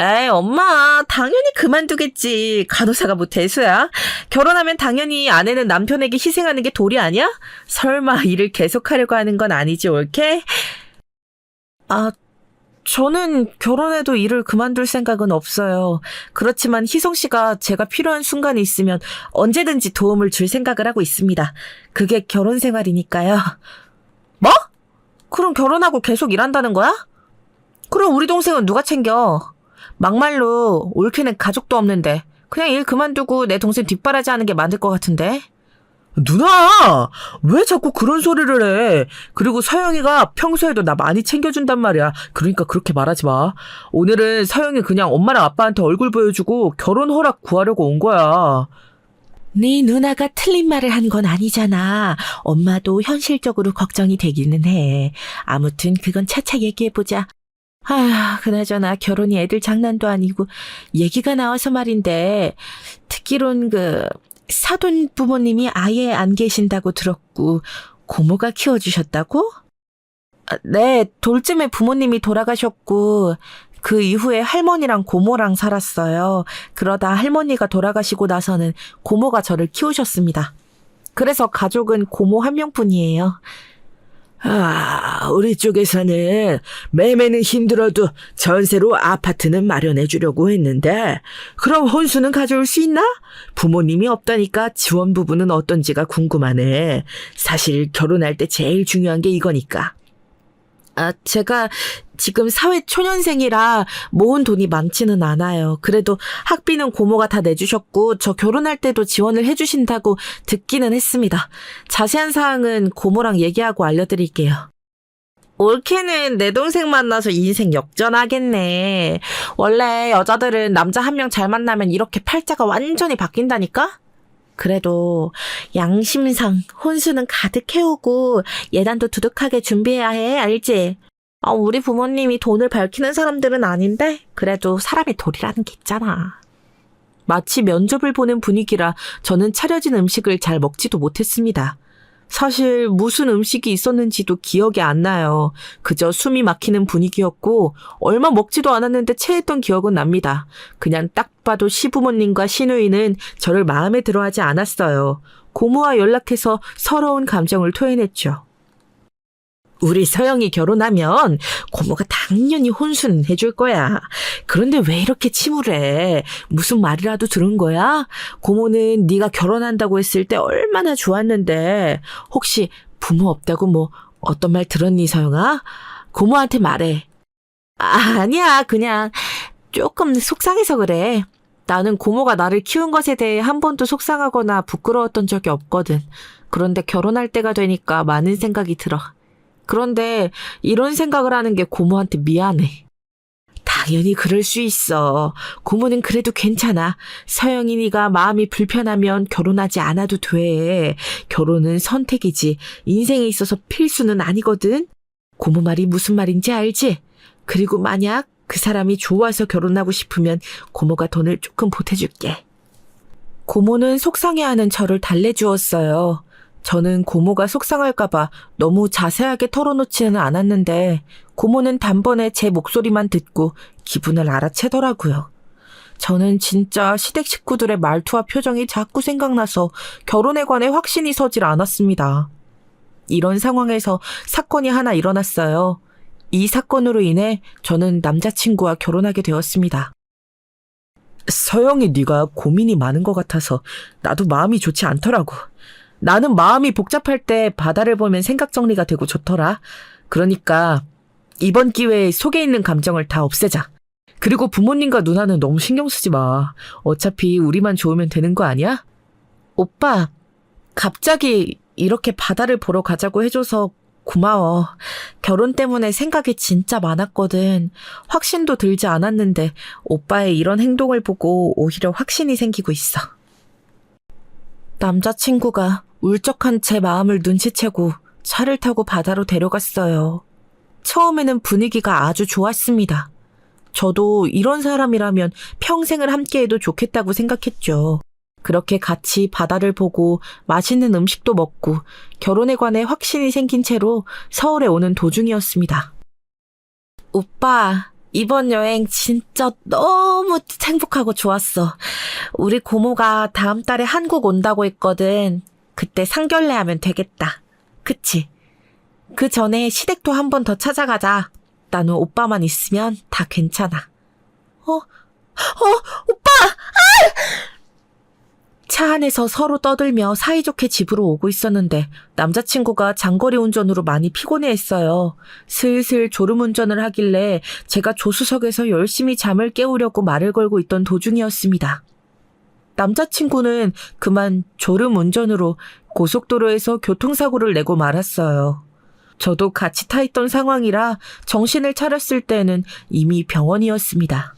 에이, 엄마, 당연히 그만두겠지. 간호사가 뭐 대수야? 결혼하면 당연히 아내는 남편에게 희생하는 게 도리 아니야? 설마 일을 계속하려고 하는 건 아니지, 옳게? 아, 저는 결혼해도 일을 그만둘 생각은 없어요. 그렇지만 희성 씨가 제가 필요한 순간이 있으면 언제든지 도움을 줄 생각을 하고 있습니다. 그게 결혼 생활이니까요. 뭐? 그럼 결혼하고 계속 일한다는 거야? 그럼 우리 동생은 누가 챙겨? 막말로 옳게는 가족도 없는데 그냥 일 그만두고 내 동생 뒷바라지 하는 게 맞을 것 같은데. 누나! 왜 자꾸 그런 소리를 해? 그리고 서영이가 평소에도 나 많이 챙겨준단 말이야. 그러니까 그렇게 말하지 마. 오늘은 서영이 그냥 엄마랑 아빠한테 얼굴 보여주고 결혼 허락 구하려고 온 거야. 네 누나가 틀린 말을 한 건 아니잖아. 엄마도 현실적으로 걱정이 되기는 해. 아무튼 그건 차차 얘기해보자. 아, 그나저나 결혼이 애들 장난도 아니고 얘기가 나와서 말인데 듣기론 사돈 부모님이 아예 안 계신다고 들었고 고모가 키워주셨다고? 네, 돌쯤에 부모님이 돌아가셨고 그 이후에 할머니랑 고모랑 살았어요. 그러다 할머니가 돌아가시고 나서는 고모가 저를 키우셨습니다. 그래서 가족은 고모 한 명뿐이에요. 아, 우리 쪽에서는 매매는 힘들어도 전세로 아파트는 마련해 주려고 했는데 그럼 혼수는 가져올 수 있나? 부모님이 없다니까 지원 부분은 어떤지가 궁금하네. 사실 결혼할 때 제일 중요한 게 이거니까. 제가 지금 사회 초년생이라 모은 돈이 많지는 않아요. 그래도 학비는 고모가 다 내주셨고 저 결혼할 때도 지원을 해주신다고 듣기는 했습니다. 자세한 사항은 고모랑 얘기하고 알려드릴게요. 올케는 내 동생 만나서 인생 역전하겠네. 원래 여자들은 남자 한 명 잘 만나면 이렇게 팔자가 완전히 바뀐다니까? 그래도 양심상 혼수는 가득 해오고 예단도 두둑하게 준비해야 해, 알지? 우리 부모님이 돈을 밝히는 사람들은 아닌데 그래도 사람의 도리라는 게 있잖아. 마치 면접을 보는 분위기라 저는 차려진 음식을 잘 먹지도 못했습니다. 사실 무슨 음식이 있었는지도 기억이 안 나요. 그저 숨이 막히는 분위기였고 얼마 먹지도 않았는데 체했던 기억은 납니다. 그냥 딱 봐도 시부모님과 시누이는 저를 마음에 들어하지 않았어요. 고모와 연락해서 서러운 감정을 토해냈죠. 우리 서영이 결혼하면 고모가 당연히 혼수는 해줄 거야. 그런데 왜 이렇게 침울해? 무슨 말이라도 들은 거야? 고모는 네가 결혼한다고 했을 때 얼마나 좋았는데. 혹시 부모 없다고 뭐 어떤 말 들었니, 서영아? 고모한테 말해. 아니야. 그냥 조금 속상해서 그래. 나는 고모가 나를 키운 것에 대해 한 번도 속상하거나 부끄러웠던 적이 없거든. 그런데 결혼할 때가 되니까 많은 생각이 들어. 그런데 이런 생각을 하는 게 고모한테 미안해. 당연히 그럴 수 있어. 고모는 그래도 괜찮아. 서영이 네가 마음이 불편하면 결혼하지 않아도 돼. 결혼은 선택이지 인생에 있어서 필수는 아니거든. 고모 말이 무슨 말인지 알지? 그리고 만약 그 사람이 좋아서 결혼하고 싶으면 고모가 돈을 조금 보태줄게. 고모는 속상해하는 저를 달래주었어요. 저는 고모가 속상할까봐 너무 자세하게 털어놓지는 않았는데 고모는 단번에 제 목소리만 듣고 기분을 알아채더라고요. 저는 진짜 시댁 식구들의 말투와 표정이 자꾸 생각나서 결혼에 관해 확신이 서질 않았습니다. 이런 상황에서 사건이 하나 일어났어요. 이 사건으로 인해 저는 남자친구와 결혼하게 되었습니다. 서영이 네가 고민이 많은 것 같아서 나도 마음이 좋지 않더라고. 나는 마음이 복잡할 때 바다를 보면 생각 정리가 되고 좋더라. 그러니까 이번 기회에 속에 있는 감정을 다 없애자. 그리고 부모님과 누나는 너무 신경 쓰지 마. 어차피 우리만 좋으면 되는 거 아니야? 오빠, 갑자기 이렇게 바다를 보러 가자고 해줘서 고마워. 결혼 때문에 생각이 진짜 많았거든. 확신도 들지 않았는데 오빠의 이런 행동을 보고 오히려 확신이 생기고 있어. 남자친구가 울적한 제 마음을 눈치채고 차를 타고 바다로 데려갔어요. 처음에는 분위기가 아주 좋았습니다. 저도 이런 사람이라면 평생을 함께해도 좋겠다고 생각했죠. 그렇게 같이 바다를 보고 맛있는 음식도 먹고 결혼에 관해 확신이 생긴 채로 서울에 오는 도중이었습니다. 오빠, 이번 여행 진짜 너무 행복하고 좋았어. 우리 고모가 다음 달에 한국 온다고 했거든. 그때 상견례 하면 되겠다. 그치? 그 전에 시댁도 한 번 더 찾아가자. 나는 오빠만 있으면 다 괜찮아. 오빠! 차 안에서 서로 떠들며 사이좋게 집으로 오고 있었는데 남자친구가 장거리 운전으로 많이 피곤해했어요. 슬슬 졸음운전을 하길래 제가 조수석에서 열심히 잠을 깨우려고 말을 걸고 있던 도중이었습니다. 남자친구는 그만 졸음운전으로 고속도로에서 교통사고를 내고 말았어요. 저도 같이 타 있던 상황이라 정신을 차렸을 때는 이미 병원이었습니다.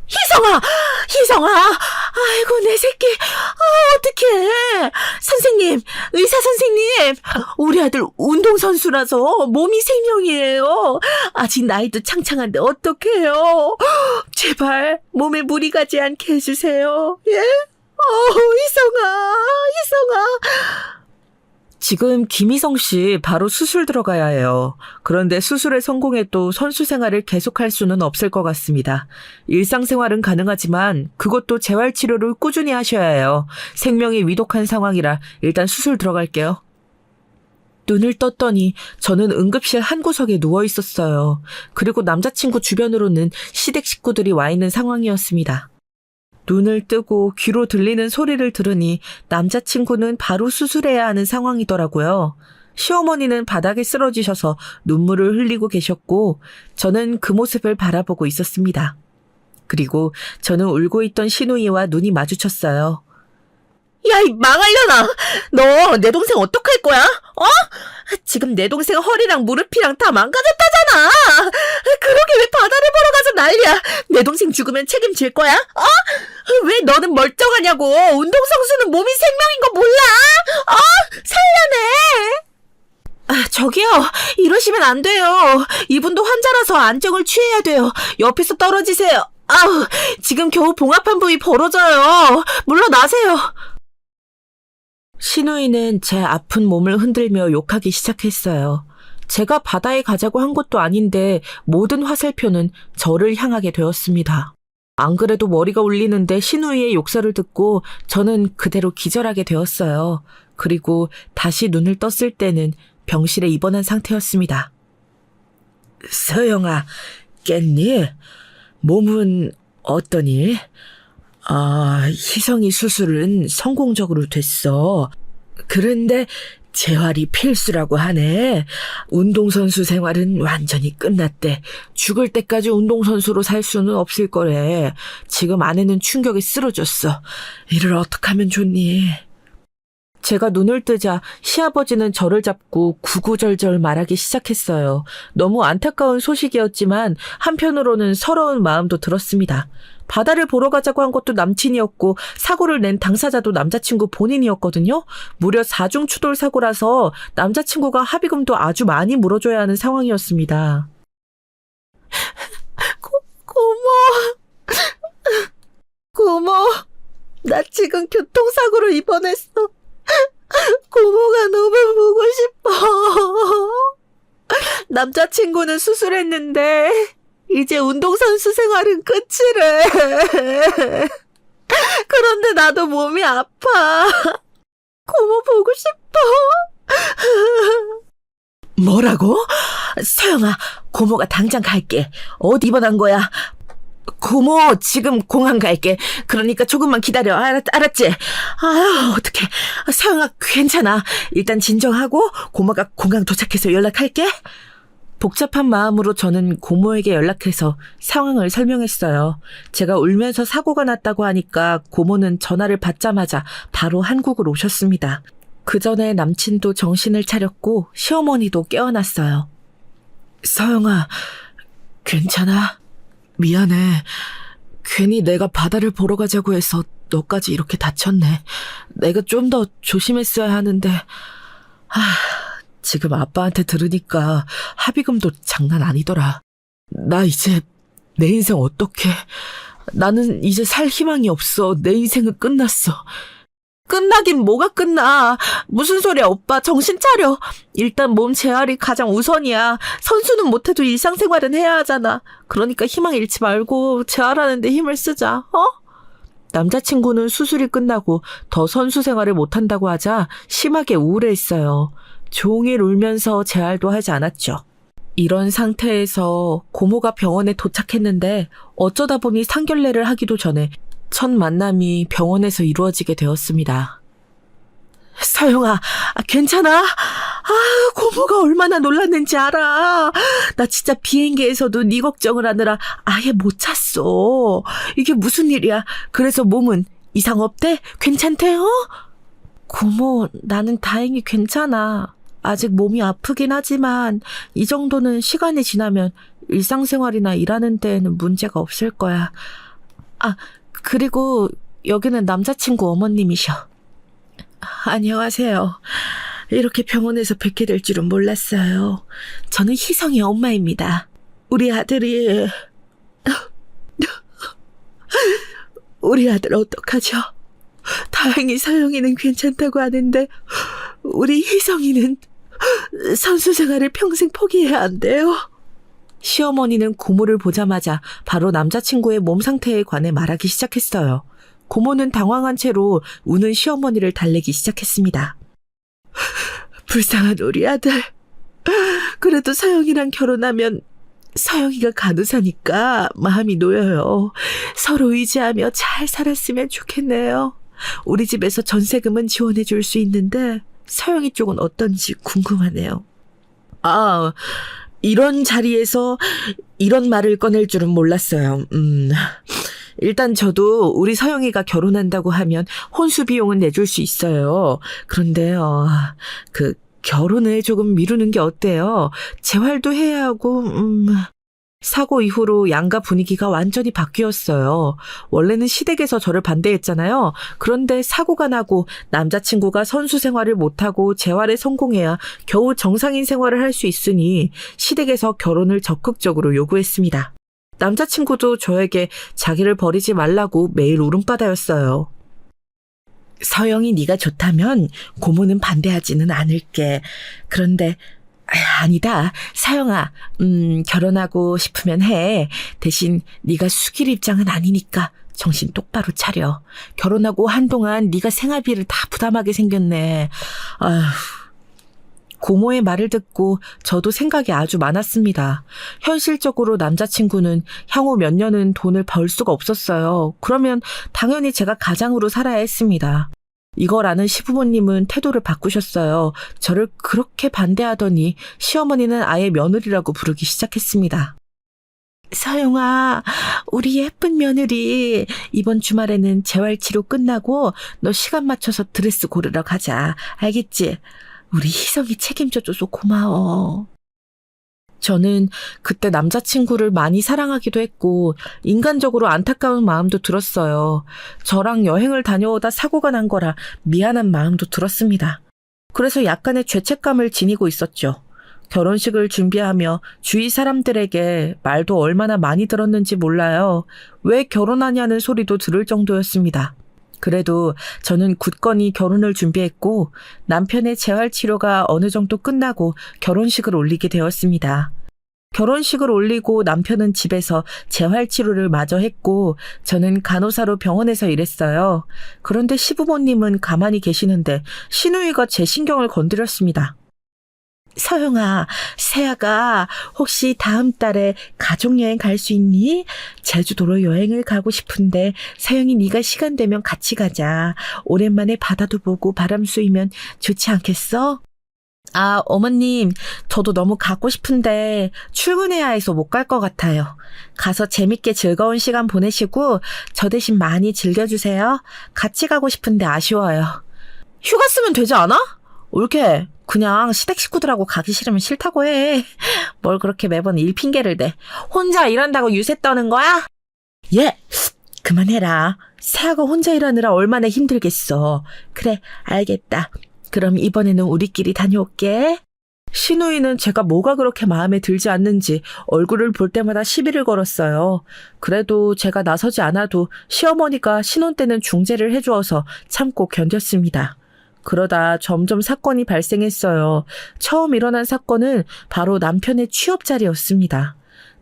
희성아! 아이고, 내 새끼. 어떡해. 선생님, 의사 선생님. 우리 아들 운동선수라서 몸이 생명이에요. 아직 나이도 창창한데 어떡해요. 제발 몸에 무리 가지 않게 해주세요. 예? 희성아. 지금 김희성 씨 바로 수술 들어가야 해요. 그런데 수술에 성공해도 선수 생활을 계속할 수는 없을 것 같습니다. 일상생활은 가능하지만 그것도 재활치료를 꾸준히 하셔야 해요. 생명이 위독한 상황이라 일단 수술 들어갈게요. 눈을 떴더니 저는 응급실 한 구석에 누워 있었어요. 그리고 남자친구 주변으로는 시댁 식구들이 와 있는 상황이었습니다. 눈을 뜨고 귀로 들리는 소리를 들으니 남자친구는 바로 수술해야 하는 상황이더라고요. 시어머니는 바닥에 쓰러지셔서 눈물을 흘리고 계셨고 저는 그 모습을 바라보고 있었습니다. 그리고 저는 울고 있던 시누이와 눈이 마주쳤어요. 야, 이 망할려나! 너 내 동생 어떡할 거야? 어? 지금 내 동생 허리랑 무릎이랑 다 망가졌다잖아! 그러게 왜 바다를 보러 가서 난리야! 내 동생 죽으면 책임질 거야? 어? 왜 너는 멀쩡하냐고! 운동선수는 몸이 생명인 거 몰라! 어? 살려내! 저기요, 이러시면 안 돼요. 이분도 환자라서 안정을 취해야 돼요. 옆에서 떨어지세요. 아우, 지금 겨우 봉합한 부위 벌어져요. 물러나세요. 시누이는 제 아픈 몸을 흔들며 욕하기 시작했어요. 제가 바다에 가자고 한 것도 아닌데 모든 화살표는 저를 향하게 되었습니다. 안 그래도 머리가 울리는데 시누이의 욕설을 듣고 저는 그대로 기절하게 되었어요. 그리고 다시 눈을 떴을 때는 병실에 입원한 상태였습니다. 서영아, 깼니? 몸은 어떠니? 희성이 수술은 성공적으로 됐어. 그런데 재활이 필수라고 하네. 운동선수 생활은 완전히 끝났대. 죽을 때까지 운동선수로 살 수는 없을 거래. 지금 아내는 충격에 쓰러졌어. 이를 어떻게 하면 좋니? 제가 눈을 뜨자 시아버지는 저를 잡고 구구절절 말하기 시작했어요. 너무 안타까운 소식이었지만 한편으로는 서러운 마음도 들었습니다. 바다를 보러 가자고 한 것도 남친이었고 사고를 낸 당사자도 남자친구 본인이었거든요. 무려 4중 추돌 사고라서 남자친구가 합의금도 아주 많이 물어줘야 하는 상황이었습니다. 고모, 나 지금 교통사고로 입원했어. 고모가 너무 보고 싶어. 남자친구는 수술했는데 이제 운동선수 생활은 끝이래. 그런데 나도 몸이 아파. 고모 보고 싶어. 뭐라고? 서영아, 고모가 당장 갈게. 어디 입원한 거야? 고모, 지금 공항 갈게. 그러니까 조금만 기다려. 알았지? 아유, 어떡해. 서영아, 괜찮아. 일단 진정하고 고모가 공항 도착해서 연락할게. 복잡한 마음으로 저는 고모에게 연락해서 상황을 설명했어요. 제가 울면서 사고가 났다고 하니까 고모는 전화를 받자마자 바로 한국을 오셨습니다. 그 전에 남친도 정신을 차렸고 시어머니도 깨어났어요. 서영아, 괜찮아? 미안해. 괜히 내가 바다를 보러 가자고 해서 너까지 이렇게 다쳤네. 내가 좀 더 조심했어야 하는데. 지금 아빠한테 들으니까 합의금도 장난 아니더라. 나 이제 내 인생 어떡해. 나는 이제 살 희망이 없어. 내 인생은 끝났어. 끝나긴 뭐가 끝나. 무슨 소리야, 오빠. 정신 차려. 일단 몸 재활이 가장 우선이야. 선수는 못해도 일상생활은 해야 하잖아. 그러니까 희망 잃지 말고 재활하는 데 힘을 쓰자. 어? 남자친구는 수술이 끝나고 더 선수 생활을 못한다고 하자 심하게 우울해했어요. 종일 울면서 재활도 하지 않았죠. 이런 상태에서 고모가 병원에 도착했는데 어쩌다 보니 상견례를 하기도 전에 첫 만남이 병원에서 이루어지게 되었습니다. 서영아, 괜찮아? 고모가 얼마나 놀랐는지 알아. 나 진짜 비행기에서도 네 걱정을 하느라 아예 못 잤어. 이게 무슨 일이야? 그래서 몸은 이상 없대? 괜찮대? 고모, 나는 다행히 괜찮아. 아직 몸이 아프긴 하지만 이 정도는 시간이 지나면 일상생활이나 일하는 데에는 문제가 없을 거야. 그리고 여기는 남자친구 어머님이셔. 안녕하세요. 이렇게 병원에서 뵙게 될 줄은 몰랐어요. 저는 희성의 엄마입니다. 우리 아들 어떡하죠? 다행히 서영이는 괜찮다고 하는데 우리 희성이는 선수 생활을 평생 포기해야 한대요. 시어머니는 고모를 보자마자 바로 남자친구의 몸 상태에 관해 말하기 시작했어요. 고모는 당황한 채로 우는 시어머니를 달래기 시작했습니다. 불쌍한 우리 아들. 그래도 서영이랑 결혼하면 서영이가 간호사니까 마음이 놓여요. 서로 의지하며 잘 살았으면 좋겠네요. 우리 집에서 전세금은 지원해 줄 수 있는데 서영이 쪽은 어떤지 궁금하네요. 아, 이런 자리에서 이런 말을 꺼낼 줄은 몰랐어요. 일단 저도 우리 서영이가 결혼한다고 하면 혼수 비용은 내줄 수 있어요. 그런데요, 결혼을 조금 미루는 게 어때요? 재활도 해야 하고, 사고 이후로 양가 분위기가 완전히 바뀌었어요. 원래는 시댁에서 저를 반대했잖아요. 그런데 사고가 나고 남자친구가 선수 생활을 못하고 재활에 성공해야 겨우 정상인 생활을 할 수 있으니 시댁에서 결혼을 적극적으로 요구했습니다. 남자친구도 저에게 자기를 버리지 말라고 매일 울음바다였어요. 서영이 네가 좋다면 고모는 반대하지는 않을게. 그런데 아니다. 서영아, 결혼하고 싶으면 해. 대신 네가 숙일 입장은 아니니까 정신 똑바로 차려. 결혼하고 한동안 네가 생활비를 다 부담하게 생겼네. 아휴. 고모의 말을 듣고 저도 생각이 아주 많았습니다. 현실적으로 남자친구는 향후 몇 년은 돈을 벌 수가 없었어요. 그러면 당연히 제가 가장으로 살아야 했습니다. 이걸 아는 시부모님은 태도를 바꾸셨어요. 저를 그렇게 반대하더니 시어머니는 아예 며느리라고 부르기 시작했습니다. 서영아, 우리 예쁜 며느리, 이번 주말에는 재활치료 끝나고 너 시간 맞춰서 드레스 고르러 가자. 알겠지? 우리 희성이 책임져줘서 고마워. 저는 그때 남자친구를 많이 사랑하기도 했고 인간적으로 안타까운 마음도 들었어요. 저랑 여행을 다녀오다 사고가 난 거라 미안한 마음도 들었습니다. 그래서 약간의 죄책감을 지니고 있었죠. 결혼식을 준비하며 주위 사람들에게 말도 얼마나 많이 들었는지 몰라요. 왜 결혼하냐는 소리도 들을 정도였습니다. 그래도 저는 굳건히 결혼을 준비했고 남편의 재활치료가 어느 정도 끝나고 결혼식을 올리게 되었습니다. 결혼식을 올리고 남편은 집에서 재활치료를 마저 했고 저는 간호사로 병원에서 일했어요. 그런데 시부모님은 가만히 계시는데 시누이가 제 신경을 건드렸습니다. 서영아, 세아가 혹시 다음 달에 가족여행 갈 수 있니? 제주도로 여행을 가고 싶은데 서영이 네가 시간 되면 같이 가자. 오랜만에 바다도 보고 바람 쐬면 좋지 않겠어? 아, 어머님, 저도 너무 가고 싶은데 출근해야 해서 못 갈 것 같아요. 가서 재밌게 즐거운 시간 보내시고 저 대신 많이 즐겨주세요. 같이 가고 싶은데 아쉬워요. 휴가 쓰면 되지 않아? 올케. 그냥 시댁 식구들하고 가기 싫으면 싫다고 해. 뭘 그렇게 매번 일 핑계를 대. 혼자 일한다고 유세 떠는 거야? 예, 그만해라. 세아가 혼자 일하느라 얼마나 힘들겠어. 그래, 알겠다. 그럼 이번에는 우리끼리 다녀올게. 시누이는 제가 뭐가 그렇게 마음에 들지 않는지 얼굴을 볼 때마다 시비를 걸었어요. 그래도 제가 나서지 않아도 시어머니가 신혼 때는 중재를 해주어서 참고 견뎠습니다. 그러다 점점 사건이 발생했어요. 처음 일어난 사건은 바로 남편의 취업 자리였습니다.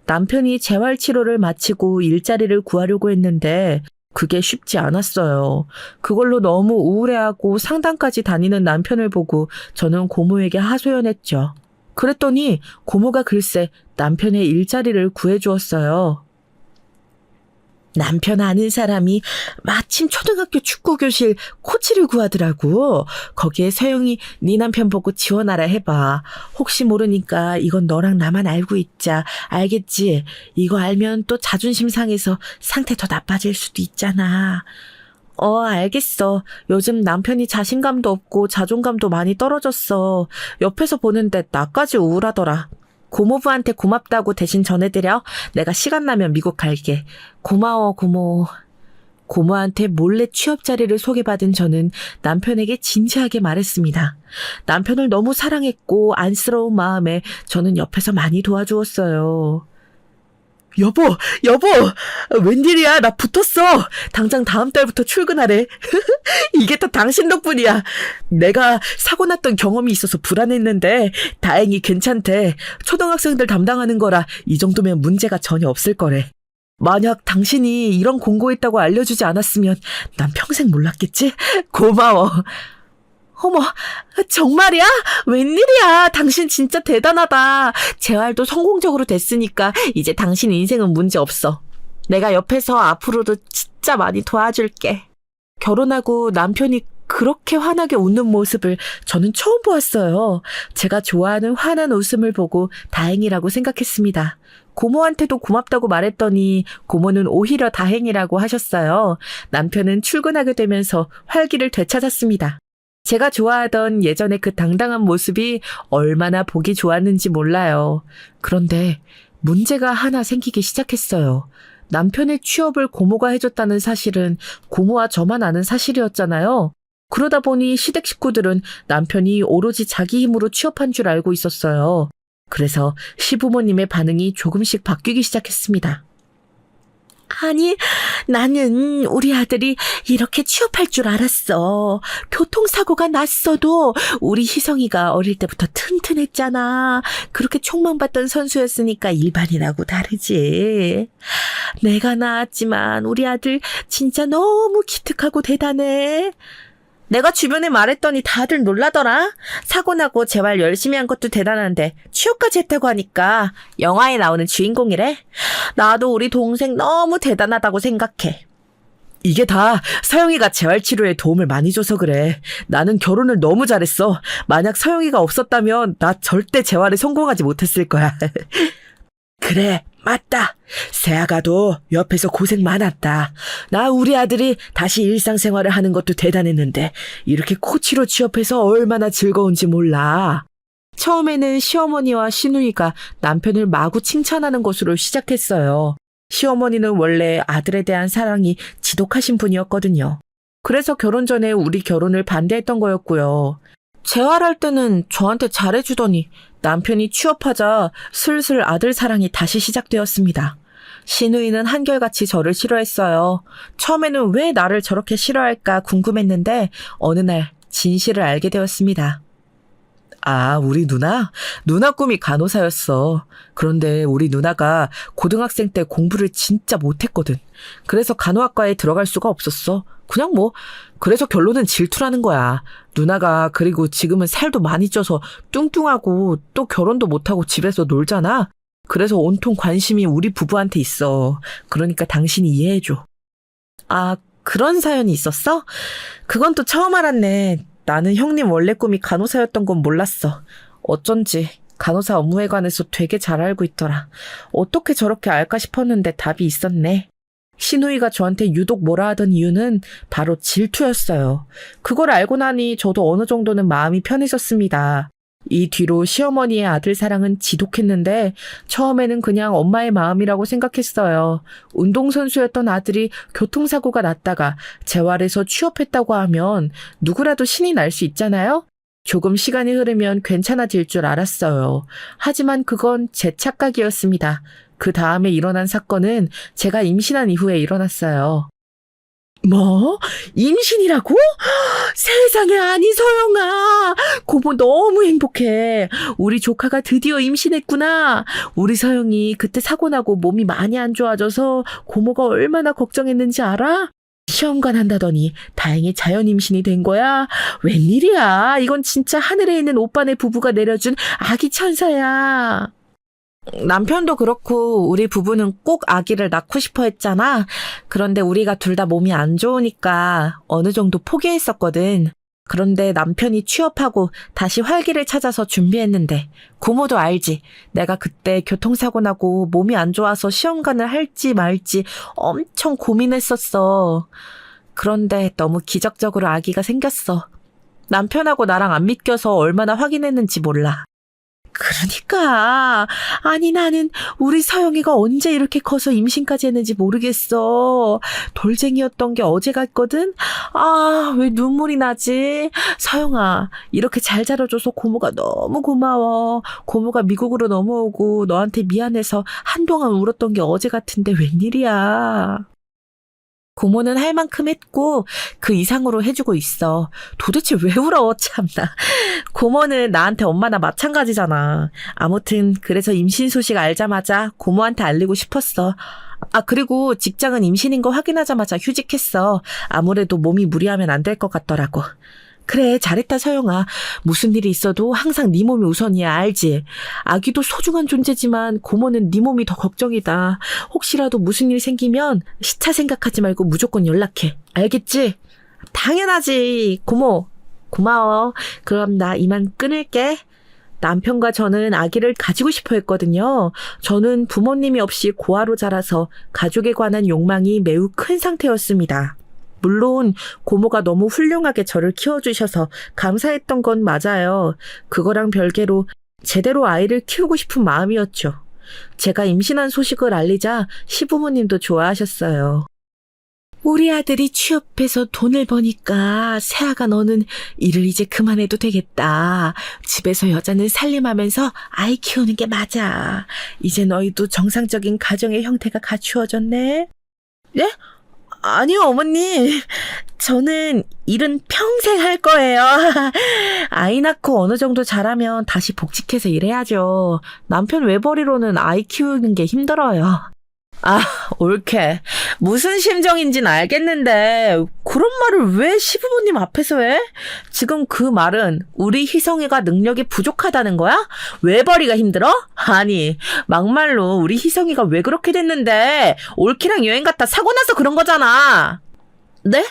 남편이 재활치료를 마치고 일자리를 구하려고 했는데 그게 쉽지 않았어요. 그걸로 너무 우울해하고 상담까지 다니는 남편을 보고 저는 고모에게 하소연했죠. 그랬더니 고모가 글쎄 남편의 일자리를 구해주었어요. 남편 아는 사람이 마침 초등학교 축구교실 코치를 구하더라고. 거기에 서영이 네 남편 보고 지원하라 해봐. 혹시 모르니까 이건 너랑 나만 알고 있자. 알겠지? 이거 알면 또 자존심 상해서 상태 더 나빠질 수도 있잖아. 알겠어. 요즘 남편이 자신감도 없고 자존감도 많이 떨어졌어. 옆에서 보는데 나까지 우울하더라. 고모부한테 고맙다고 대신 전해드려. 내가 시간 나면 미국 갈게. 고마워, 고모. 고모한테 몰래 취업 자리를 소개받은 저는 남편에게 진지하게 말했습니다. 남편을 너무 사랑했고 안쓰러운 마음에 저는 옆에서 많이 도와주었어요. 여보, 웬일이야? 나 붙었어. 당장 다음 달부터 출근하래. 이게 다 당신 덕분이야. 내가 사고 났던 경험이 있어서 불안했는데 다행히 괜찮대. 초등학생들 담당하는 거라 이 정도면 문제가 전혀 없을 거래. 만약 당신이 이런 공고했다고 알려주지 않았으면 난 평생 몰랐겠지? 고마워. 어머, 정말이야? 웬일이야? 당신 진짜 대단하다. 재활도 성공적으로 됐으니까 이제 당신 인생은 문제 없어. 내가 옆에서 앞으로도 진짜 많이 도와줄게. 결혼하고 남편이 그렇게 환하게 웃는 모습을 저는 처음 보았어요. 제가 좋아하는 환한 웃음을 보고 다행이라고 생각했습니다. 고모한테도 고맙다고 말했더니 고모는 오히려 다행이라고 하셨어요. 남편은 출근하게 되면서 활기를 되찾았습니다. 제가 좋아하던 예전의 그 당당한 모습이 얼마나 보기 좋았는지 몰라요. 그런데 문제가 하나 생기기 시작했어요. 남편의 취업을 고모가 해줬다는 사실은 고모와 저만 아는 사실이었잖아요. 그러다 보니 시댁 식구들은 남편이 오로지 자기 힘으로 취업한 줄 알고 있었어요. 그래서 시부모님의 반응이 조금씩 바뀌기 시작했습니다. 아니, 나는 우리 아들이 이렇게 취업할 줄 알았어. 교통사고가 났어도 우리 희성이가 어릴 때부터 튼튼했잖아. 그렇게 촉망받던 선수였으니까 일반인하고 다르지. 내가 낳았지만 우리 아들 진짜 너무 기특하고 대단해. 내가 주변에 말했더니 다들 놀라더라. 사고 나고 재활 열심히 한 것도 대단한데 취업까지 했다고 하니까 영화에 나오는 주인공이래. 나도 우리 동생 너무 대단하다고 생각해. 이게 다 서영이가 재활치료에 도움을 많이 줘서 그래. 나는 결혼을 너무 잘했어. 만약 서영이가 없었다면 나 절대 재활에 성공하지 못했을 거야. 그래, 맞다. 세아가도 옆에서 고생 많았다. 나 우리 아들이 다시 일상생활을 하는 것도 대단했는데 이렇게 코치로 취업해서 얼마나 즐거운지 몰라. 처음에는 시어머니와 시누이가 남편을 마구 칭찬하는 것으로 시작했어요. 시어머니는 원래 아들에 대한 사랑이 지독하신 분이었거든요. 그래서 결혼 전에 우리 결혼을 반대했던 거였고요. 재활할 때는 저한테 잘해주더니 남편이 취업하자 슬슬 아들 사랑이 다시 시작되었습니다. 시누이는 한결같이 저를 싫어했어요. 처음에는 왜 나를 저렇게 싫어할까 궁금했는데 어느 날 진실을 알게 되었습니다. 아, 우리 누나? 누나 꿈이 간호사였어. 그런데 우리 누나가 고등학생 때 공부를 진짜 못했거든. 그래서 간호학과에 들어갈 수가 없었어. 그래서 결론은 질투라는 거야. 누나가 그리고 지금은 살도 많이 쪄서 뚱뚱하고 또 결혼도 못하고 집에서 놀잖아. 그래서 온통 관심이 우리 부부한테 있어. 그러니까 당신이 이해해줘. 아, 그런 사연이 있었어? 그건 또 처음 알았네. 나는 형님 원래 꿈이 간호사였던 건 몰랐어. 어쩐지 간호사 업무에 관해서 되게 잘 알고 있더라. 어떻게 저렇게 알까 싶었는데 답이 있었네. 시누이가 저한테 유독 뭐라 하던 이유는 바로 질투였어요. 그걸 알고 나니 저도 어느 정도는 마음이 편해졌습니다. 이 뒤로 시어머니의 아들 사랑은 지독했는데 처음에는 그냥 엄마의 마음이라고 생각했어요. 운동선수였던 아들이 교통사고가 났다가 재활해서 취업했다고 하면 누구라도 신이 날 수 있잖아요? 조금 시간이 흐르면 괜찮아질 줄 알았어요. 하지만 그건 제 착각이었습니다. 그 다음에 일어난 사건은 제가 임신한 이후에 일어났어요. 뭐? 임신이라고? 세상에, 아니 서영아. 고모 너무 행복해. 우리 조카가 드디어 임신했구나. 우리 서영이 그때 사고 나고 몸이 많이 안 좋아져서 고모가 얼마나 걱정했는지 알아? 시험관 한다더니 다행히 자연 임신이 된 거야. 웬일이야. 이건 진짜 하늘에 있는 오빠네 부부가 내려준 아기 천사야. 남편도 그렇고 우리 부부는 꼭 아기를 낳고 싶어 했잖아. 그런데 우리가 둘 다 몸이 안 좋으니까 어느 정도 포기했었거든. 그런데 남편이 취업하고 다시 활기를 찾아서 준비했는데 고모도 알지. 내가 그때 교통사고 나고 몸이 안 좋아서 시험관을 할지 말지 엄청 고민했었어. 그런데 너무 기적적으로 아기가 생겼어. 남편하고 나랑 안 믿겨서 얼마나 확인했는지 몰라. 그러니까 아니 나는 우리 서영이가 언제 이렇게 커서 임신까지 했는지 모르겠어. 돌쟁이였던 게 어제 같거든. 아, 왜 눈물이 나지? 서영아, 이렇게 잘 자라줘서 고모가 너무 고마워. 고모가 미국으로 넘어오고 너한테 미안해서 한동안 울었던 게 어제 같은데 웬일이야. 고모는 할 만큼 했고 그 이상으로 해주고 있어. 도대체 왜 울어? 참나. 고모는 나한테 엄마나 마찬가지잖아. 아무튼 그래서 임신 소식 알자마자 고모한테 알리고 싶었어. 아, 그리고 직장은 임신인 거 확인하자마자 휴직했어. 아무래도 몸이 무리하면 안 될 것 같더라고. 그래, 잘했다 서영아. 무슨 일이 있어도 항상 네 몸이 우선이야, 알지? 아기도 소중한 존재지만 고모는 네 몸이 더 걱정이다. 혹시라도 무슨 일 생기면 시차 생각하지 말고 무조건 연락해. 알겠지? 당연하지. 고모. 고마워. 그럼 나 이만 끊을게. 남편과 저는 아기를 가지고 싶어 했거든요. 저는 부모님이 없이 고아로 자라서 가족에 관한 욕망이 매우 큰 상태였습니다. 물론 고모가 너무 훌륭하게 저를 키워주셔서 감사했던 건 맞아요. 그거랑 별개로 제대로 아이를 키우고 싶은 마음이었죠. 제가 임신한 소식을 알리자 시부모님도 좋아하셨어요. 우리 아들이 취업해서 돈을 버니까 세아가 너는 일을 이제 그만해도 되겠다. 집에서 여자는 살림하면서 아이 키우는 게 맞아. 이제 너희도 정상적인 가정의 형태가 갖추어졌네. 예? 아니요, 어머니. 저는 일은 평생 할 거예요. 아이 낳고 어느 정도 자라면 다시 복직해서 일해야죠. 남편 외벌이로는 아이 키우는 게 힘들어요. 아, 옳게. 무슨 심정인진 알겠는데 그런 말을 왜 시부모님 앞에서 해? 지금 그 말은 우리 희성이가 능력이 부족하다는 거야? 외벌이가 힘들어? 아니, 막말로 우리 희성이가 왜 그렇게 됐는데 옳기랑 여행 갔다 사고 나서 그런 거잖아. 네?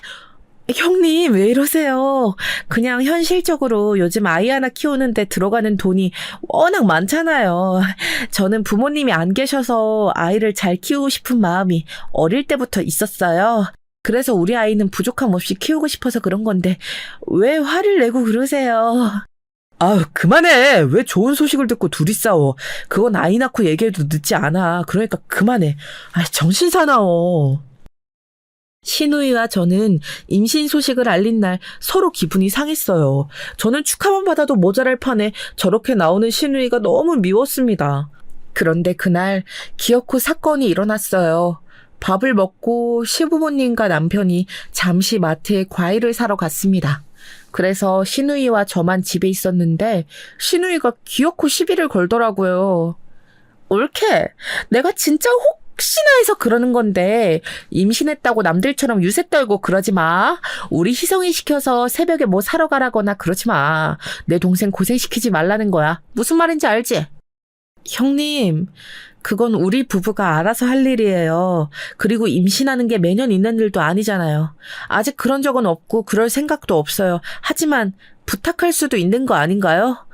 형님, 왜 이러세요? 그냥 현실적으로 요즘 아이 하나 키우는데 들어가는 돈이 워낙 많잖아요. 저는 부모님이 안 계셔서 아이를 잘 키우고 싶은 마음이 어릴 때부터 있었어요. 그래서 우리 아이는 부족함 없이 키우고 싶어서 그런 건데 왜 화를 내고 그러세요? 아유, 그만해. 왜 좋은 소식을 듣고 둘이 싸워. 그건 아이 낳고 얘기해도 늦지 않아. 그러니까 그만해. 아, 정신 사나워. 신우이와 저는 임신 소식을 알린 날 서로 기분이 상했어요. 저는 축하만 받아도 모자랄 판에 저렇게 나오는 신우이가 너무 미웠습니다. 그런데 그날 기어코 사건이 일어났어요. 밥을 먹고 시부모님과 남편이 잠시 마트에 과일을 사러 갔습니다. 그래서 신우이와 저만 집에 있었는데 신우이가 기어코 시비를 걸더라고요. 옳게, 내가 진짜 혹시나 해서 그러는 건데 임신했다고 남들처럼 유세 떨고 그러지 마. 우리 희성이 시켜서 새벽에 뭐 사러 가라거나 그러지 마. 내 동생 고생시키지 말라는 거야. 무슨 말인지 알지? 형님, 그건 우리 부부가 알아서 할 일이에요. 그리고 임신하는 게 매년 있는 일도 아니잖아요. 아직 그런 적은 없고 그럴 생각도 없어요. 하지만 부탁할 수도 있는 거 아닌가요?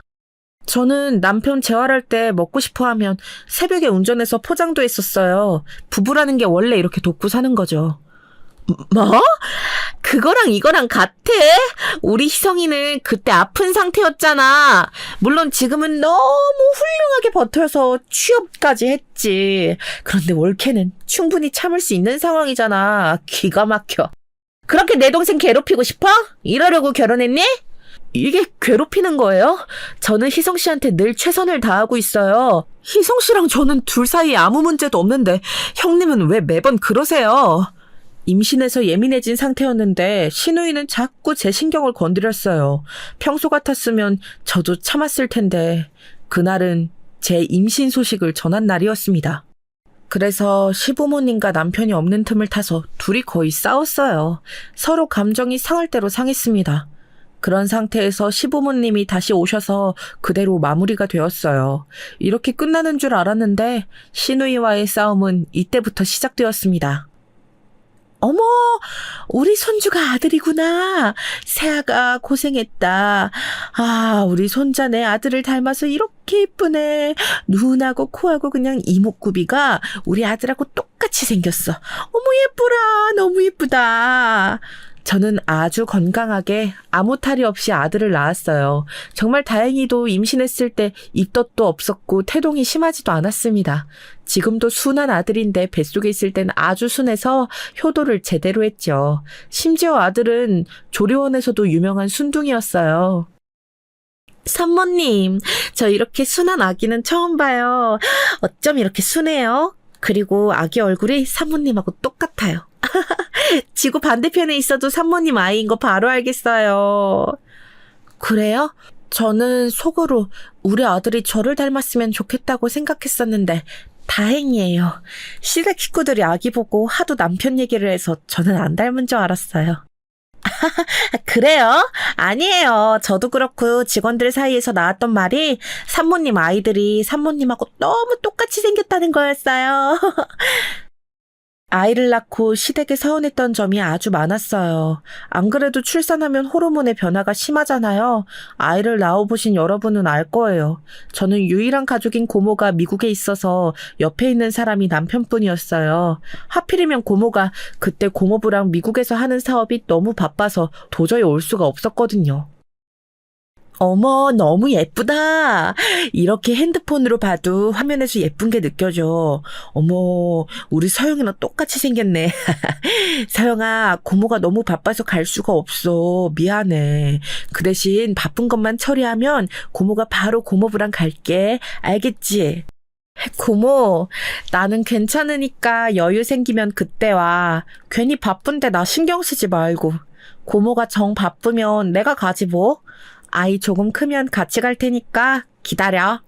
저는 남편 재활할 때 먹고 싶어 하면 새벽에 운전해서 포장도 했었어요. 부부라는 게 원래 이렇게 돕고 사는 거죠. 뭐? 그거랑 이거랑 같아? 우리 희성이는 그때 아픈 상태였잖아. 물론 지금은 너무 훌륭하게 버텨서 취업까지 했지. 그런데 올케는 충분히 참을 수 있는 상황이잖아. 기가 막혀. 그렇게 내 동생 괴롭히고 싶어? 이러려고 결혼했니? 이게 괴롭히는 거예요? 저는 희성 씨한테 늘 최선을 다하고 있어요. 희성 씨랑 저는 둘 사이에 아무 문제도 없는데 형님은 왜 매번 그러세요? 임신해서 예민해진 상태였는데 신우이는 자꾸 제 신경을 건드렸어요. 평소 같았으면 저도 참았을 텐데 그날은 제 임신 소식을 전한 날이었습니다. 그래서 시부모님과 남편이 없는 틈을 타서 둘이 거의 싸웠어요. 서로 감정이 상할 대로 상했습니다. 그런 상태에서 시부모님이 다시 오셔서 그대로 마무리가 되었어요. 이렇게 끝나는 줄 알았는데 신우이와의 싸움은 이때부터 시작되었습니다. 어머, 우리 손주가 아들이구나. 세아가 고생했다. 아, 우리 손자 내 아들을 닮아서 이렇게 예쁘네. 눈하고 코하고 그냥 이목구비가 우리 아들하고 똑같이 생겼어. 어머, 예쁘라. 너무 예쁘다. 저는 아주 건강하게 아무 탈이 없이 아들을 낳았어요. 정말 다행히도 임신했을 때 입덧도 없었고 태동이 심하지도 않았습니다. 지금도 순한 아들인데 뱃속에 있을 땐 아주 순해서 효도를 제대로 했죠. 심지어 아들은 조리원에서도 유명한 순둥이였어요. 산모님, 저 이렇게 순한 아기는 처음 봐요. 어쩜 이렇게 순해요? 그리고 아기 얼굴이 산모님하고 똑같아요. 지구 반대편에 있어도 산모님 아이인 거 바로 알겠어요. 그래요? 저는 속으로 우리 아들이 저를 닮았으면 좋겠다고 생각했었는데 다행이에요. 시댁 식구들이 아기 보고 하도 남편 얘기를 해서 저는 안 닮은 줄 알았어요. 그래요? 아니에요. 저도 그렇고 직원들 사이에서 나왔던 말이 산모님 아이들이 산모님하고 너무 똑같이 생겼다는 거였어요. 아이를 낳고 시댁에 서운했던 점이 아주 많았어요. 안 그래도 출산하면 호르몬의 변화가 심하잖아요. 아이를 낳아보신 여러분은 알 거예요. 저는 유일한 가족인 고모가 미국에 있어서 옆에 있는 사람이 남편뿐이었어요. 하필이면 고모가 그때 고모부랑 미국에서 하는 사업이 너무 바빠서 도저히 올 수가 없었거든요. 어머, 너무 예쁘다. 이렇게 핸드폰으로 봐도 화면에서 예쁜 게 느껴져. 어머, 우리 서영이랑 똑같이 생겼네. 서영아, 고모가 너무 바빠서 갈 수가 없어. 미안해. 그 대신 바쁜 것만 처리하면 고모가 바로 고모부랑 갈게. 알겠지? 고모, 나는 괜찮으니까 여유 생기면 그때 와. 괜히 바쁜데 나 신경 쓰지 말고. 고모가 정 바쁘면 내가 가지 뭐. 아이 조금 크면 같이 갈 테니까 기다려.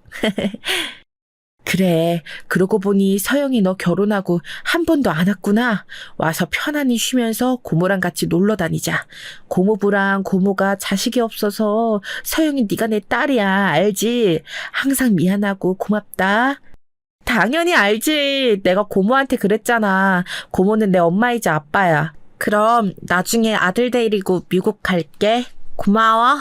그래, 그러고 보니 서영이 너 결혼하고 한 번도 안 왔구나. 와서 편안히 쉬면서 고모랑 같이 놀러 다니자. 고모부랑 고모가 자식이 없어서 서영이 네가 내 딸이야. 알지? 항상 미안하고 고맙다. 당연히 알지. 내가 고모한테 그랬잖아. 고모는 내 엄마이자 아빠야. 그럼 나중에 아들 데리고 미국 갈게. 고마워.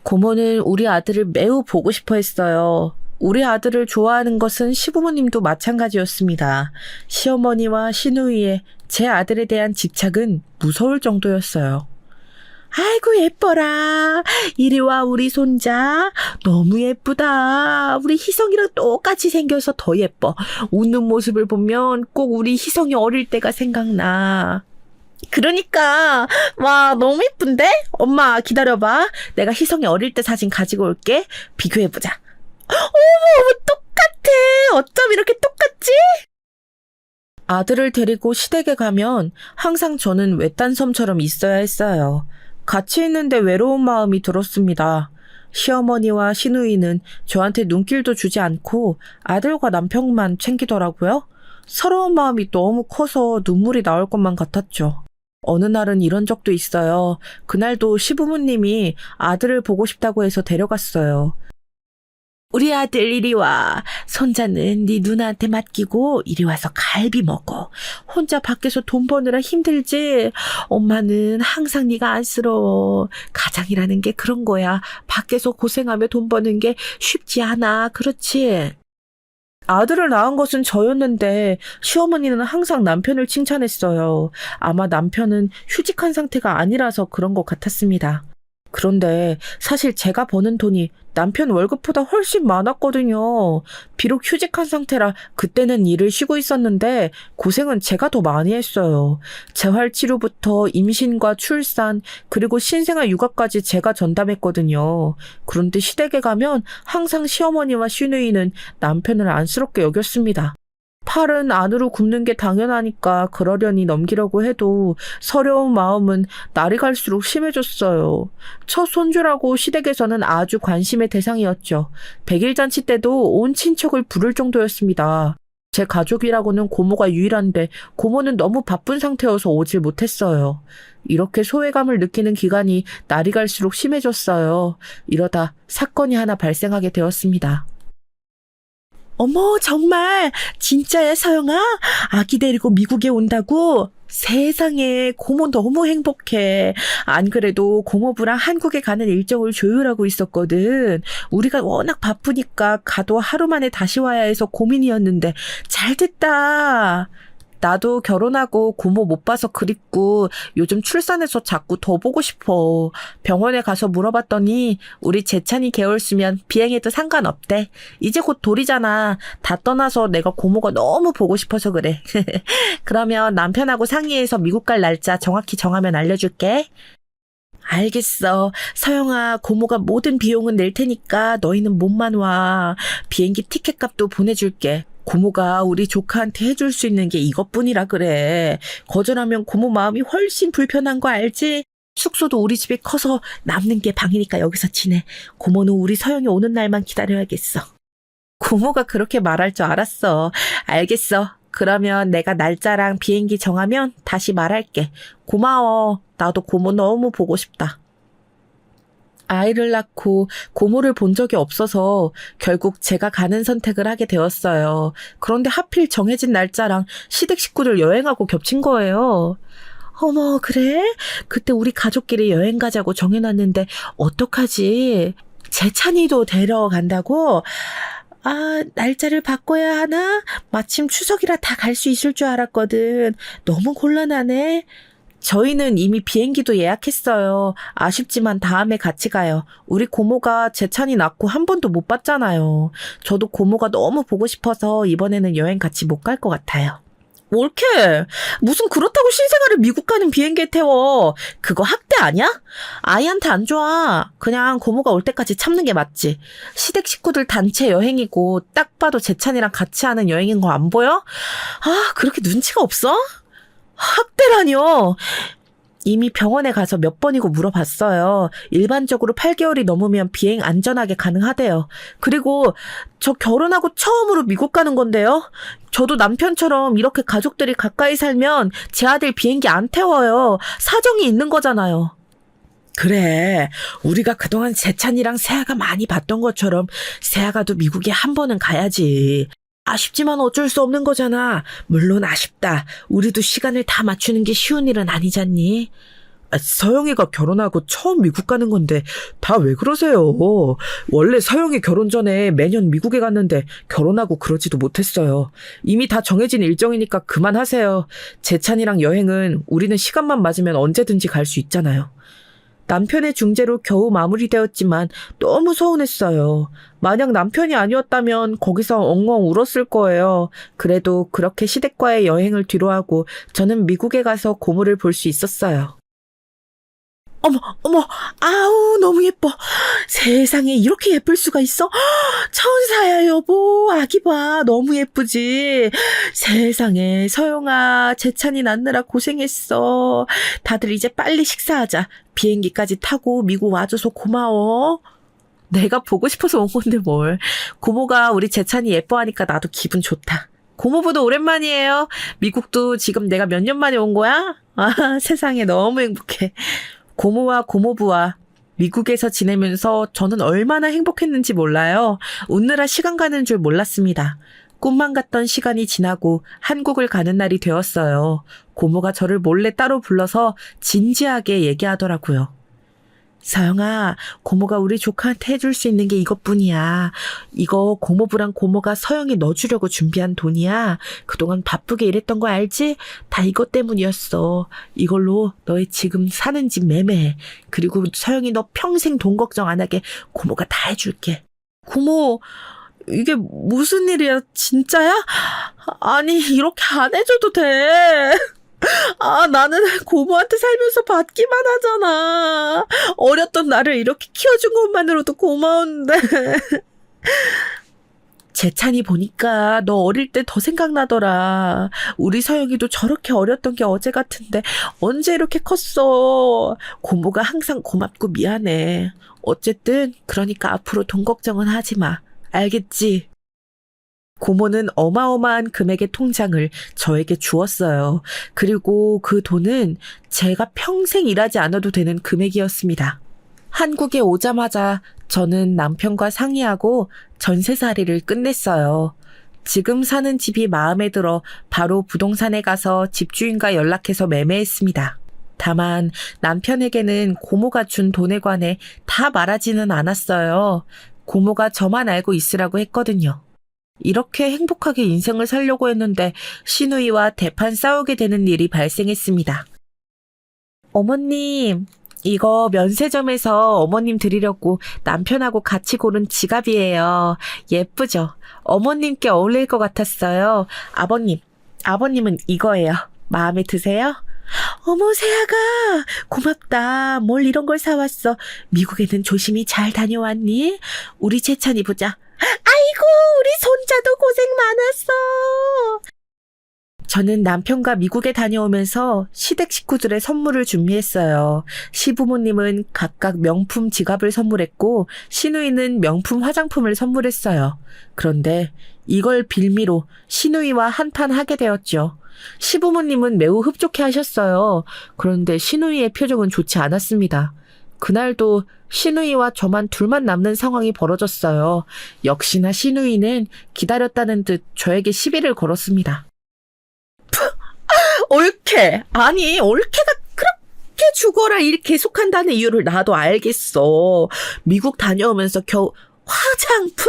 고모는 우리 아들을 매우 보고 싶어 했어요. 우리 아들을 좋아하는 것은 시부모님도 마찬가지였습니다. 시어머니와 시누이의 제 아들에 대한 집착은 무서울 정도였어요. 아이고 예뻐라. 이리 와 우리 손자. 너무 예쁘다. 우리 희성이랑 똑같이 생겨서 더 예뻐. 웃는 모습을 보면 꼭 우리 희성이 어릴 때가 생각나. 그러니까 와 너무 예쁜데? 엄마 기다려봐. 내가 희성이 어릴 때 사진 가지고 올게. 비교해보자. 어머 똑같아. 어쩜 이렇게 똑같지? 아들을 데리고 시댁에 가면 항상 저는 외딴 섬처럼 있어야 했어요. 같이 있는데 외로운 마음이 들었습니다. 시어머니와 시누이는 저한테 눈길도 주지 않고 아들과 남편만 챙기더라고요. 서러운 마음이 너무 커서 눈물이 나올 것만 같았죠. 어느 날은 이런 적도 있어요. 그날도 시부모님이 아들을 보고 싶다고 해서 데려갔어요. 우리 아들 이리 와. 손자는 네 누나한테 맡기고 이리 와서 갈비 먹어. 혼자 밖에서 돈 버느라 힘들지? 엄마는 항상 네가 안쓰러워. 가장이라는 게 그런 거야. 밖에서 고생하며 돈 버는 게 쉽지 않아. 그렇지? 아들을 낳은 것은 저였는데 시어머니는 항상 남편을 칭찬했어요. 아마 남편은 휴직한 상태가 아니라서 그런 것 같았습니다. 그런데 사실 제가 버는 돈이 남편 월급보다 훨씬 많았거든요. 비록 휴직한 상태라 그때는 일을 쉬고 있었는데 고생은 제가 더 많이 했어요. 재활치료부터 임신과 출산 그리고 신생아 육아까지 제가 전담했거든요. 그런데 시댁에 가면 항상 시어머니와 시누이는 남편을 안쓰럽게 여겼습니다. 팔은 안으로 굽는 게 당연하니까 그러려니 넘기려고 해도 서러운 마음은 날이 갈수록 심해졌어요. 첫 손주라고 시댁에서는 아주 관심의 대상이었죠. 100일 잔치 때도 온 친척을 부를 정도였습니다. 제 가족이라고는 고모가 유일한데 고모는 너무 바쁜 상태여서 오질 못했어요. 이렇게 소외감을 느끼는 기간이 날이 갈수록 심해졌어요. 이러다 사건이 하나 발생하게 되었습니다. 어머, 정말 진짜야, 서영아? 아기 데리고 미국에 온다고? 세상에, 고모 너무 행복해. 안 그래도 고모부랑 한국에 가는 일정을 조율하고 있었거든. 우리가 워낙 바쁘니까 가도 하루 만에 다시 와야 해서 고민이었는데 잘 됐다. 나도 결혼하고 고모 못 봐서 그립고 요즘 출산해서 자꾸 더 보고 싶어. 병원에 가서 물어봤더니 우리 재찬이 개월 쓰면 비행해도 상관없대. 이제 곧 돌이잖아. 다 떠나서 내가 고모가 너무 보고 싶어서 그래. 그러면 남편하고 상의해서 미국 갈 날짜 정확히 정하면 알려줄게. 알겠어. 서영아, 고모가 모든 비용은 낼 테니까 너희는 몸만 와. 비행기 티켓 값도 보내줄게. 고모가 우리 조카한테 해줄 수 있는 게 이것뿐이라 그래. 거절하면 고모 마음이 훨씬 불편한 거 알지? 숙소도 우리 집에 커서 남는 게 방이니까 여기서 지내. 고모는 우리 서영이 오는 날만 기다려야겠어. 고모가 그렇게 말할 줄 알았어. 알겠어. 그러면 내가 날짜랑 비행기 정하면 다시 말할게. 고마워. 나도 고모 너무 보고 싶다. 아이를 낳고 고모를 본 적이 없어서 결국 제가 가는 선택을 하게 되었어요. 그런데 하필 정해진 날짜랑 시댁 식구들 여행하고 겹친 거예요. 어머, 그래? 그때 우리 가족끼리 여행 가자고 정해놨는데 어떡하지? 재찬이도 데려간다고? 아, 날짜를 바꿔야 하나? 마침 추석이라 다 갈 수 있을 줄 알았거든. 너무 곤란하네. 저희는 이미 비행기도 예약했어요. 아쉽지만 다음에 같이 가요. 우리 고모가 재찬이 낳고 한 번도 못 봤잖아요. 저도 고모가 너무 보고 싶어서 이번에는 여행 같이 못 갈 것 같아요. 옳게. 무슨 그렇다고 신생아를 미국 가는 비행기에 태워. 그거 학대 아니야? 아이한테 안 좋아. 그냥 고모가 올 때까지 참는 게 맞지. 시댁 식구들 단체 여행이고 딱 봐도 재찬이랑 같이 하는 여행인 거 안 보여? 아, 그렇게 눈치가 없어? 학대라뇨. 이미 병원에 가서 몇 번이고 물어봤어요. 일반적으로 8개월이 넘으면 비행 안전하게 가능하대요. 그리고 저 결혼하고 처음으로 미국 가는 건데요. 저도 남편처럼 이렇게 가족들이 가까이 살면 제 아들 비행기 안 태워요. 사정이 있는 거잖아요. 그래, 우리가 그동안 재찬이랑 세아가 많이 봤던 것처럼 세아가도 미국에 한 번은 가야지. 아쉽지만 어쩔 수 없는 거잖아. 물론 아쉽다. 우리도 시간을 다 맞추는 게 쉬운 일은 아니잖니. 서영이가 결혼하고 처음 미국 가는 건데 다 왜 그러세요? 원래 서영이 결혼 전에 매년 미국에 갔는데 결혼하고 그러지도 못했어요. 이미 다 정해진 일정이니까 그만하세요. 재찬이랑 여행은 우리는 시간만 맞으면 언제든지 갈 수 있잖아요. 남편의 중재로 겨우 마무리되었지만 너무 서운했어요. 만약 남편이 아니었다면 거기서 엉엉 울었을 거예요. 그래도 그렇게 시댁과의 여행을 뒤로하고 저는 미국에 가서 고모를 볼 수 있었어요. 어머, 아우, 너무 예뻐. 세상에 이렇게 예쁠 수가 있어? 천사야, 여보. 아기 봐. 너무 예쁘지? 세상에, 서영아, 재찬이 낳느라 고생했어. 다들 이제 빨리 식사하자. 비행기까지 타고 미국 와줘서 고마워. 내가 보고 싶어서 온 건데 뭘. 고모가 우리 재찬이 예뻐하니까 나도 기분 좋다. 고모부도 오랜만이에요. 미국도 지금 내가 몇 년 만에 온 거야? 아, 세상에 너무 행복해. 고모와 고모부와 미국에서 지내면서 저는 얼마나 행복했는지 몰라요. 웃느라 시간 가는 줄 몰랐습니다. 꿈만 같던 시간이 지나고 한국을 가는 날이 되었어요. 고모가 저를 몰래 따로 불러서 진지하게 얘기하더라고요. 서영아, 고모가 우리 조카한테 해줄 수 있는 게 이것뿐이야. 이거 고모부랑 고모가 서영이 넣어주려고 준비한 돈이야. 그동안 바쁘게 일했던 거 알지? 다 이것 때문이었어. 이걸로 너의 지금 사는 집 매매해. 그리고 서영이 너 평생 돈 걱정 안 하게 고모가 다 해줄게. 고모, 이게 무슨 일이야? 진짜야? 아니, 이렇게 안 해줘도 돼. 아, 나는 고모한테 살면서 받기만 하잖아. 어렸던 나를 이렇게 키워준 것만으로도 고마운데. 재찬이 보니까 너 어릴 때 더 생각나더라. 우리 서영이도 저렇게 어렸던 게 어제 같은데 언제 이렇게 컸어. 고모가 항상 고맙고 미안해. 어쨌든 그러니까 앞으로 돈 걱정은 하지 마. 알겠지? 고모는 어마어마한 금액의 통장을 저에게 주었어요. 그리고 그 돈은 제가 평생 일하지 않아도 되는 금액이었습니다. 한국에 오자마자 저는 남편과 상의하고 전세살이를 끝냈어요. 지금 사는 집이 마음에 들어 바로 부동산에 가서 집주인과 연락해서 매매했습니다. 다만 남편에게는 고모가 준 돈에 관해 다 말하지는 않았어요. 고모가 저만 알고 있으라고 했거든요. 이렇게 행복하게 인생을 살려고 했는데 시누이와 대판 싸우게 되는 일이 발생했습니다. 어머님, 이거 면세점에서 어머님 드리려고 남편하고 같이 고른 지갑이에요. 예쁘죠? 어머님께 어울릴 것 같았어요. 아버님은 이거예요. 마음에 드세요? 어머, 세아가 고맙다. 뭘 이런 걸 사왔어. 미국에는 조심히 잘 다녀왔니? 우리 재찬이 보자. 아이고, 우리 손자도 고생 많았어. 저는 남편과 미국에 다녀오면서 시댁 식구들의 선물을 준비했어요. 시부모님은 각각 명품 지갑을 선물했고 시누이는 명품 화장품을 선물했어요. 그런데 이걸 빌미로 시누이와 한판 하게 되었죠. 시부모님은 매우 흡족해 하셨어요. 그런데 시누이의 표정은 좋지 않았습니다. 그날도 신우이와 저만 둘만 남는 상황이 벌어졌어요. 역시나 신우이는 기다렸다는 듯 저에게 시비를 걸었습니다. 올케! 아니, 올케가 그렇게 죽어라 일 계속한다는 이유를 나도 알겠어. 미국 다녀오면서 겨우 화장품?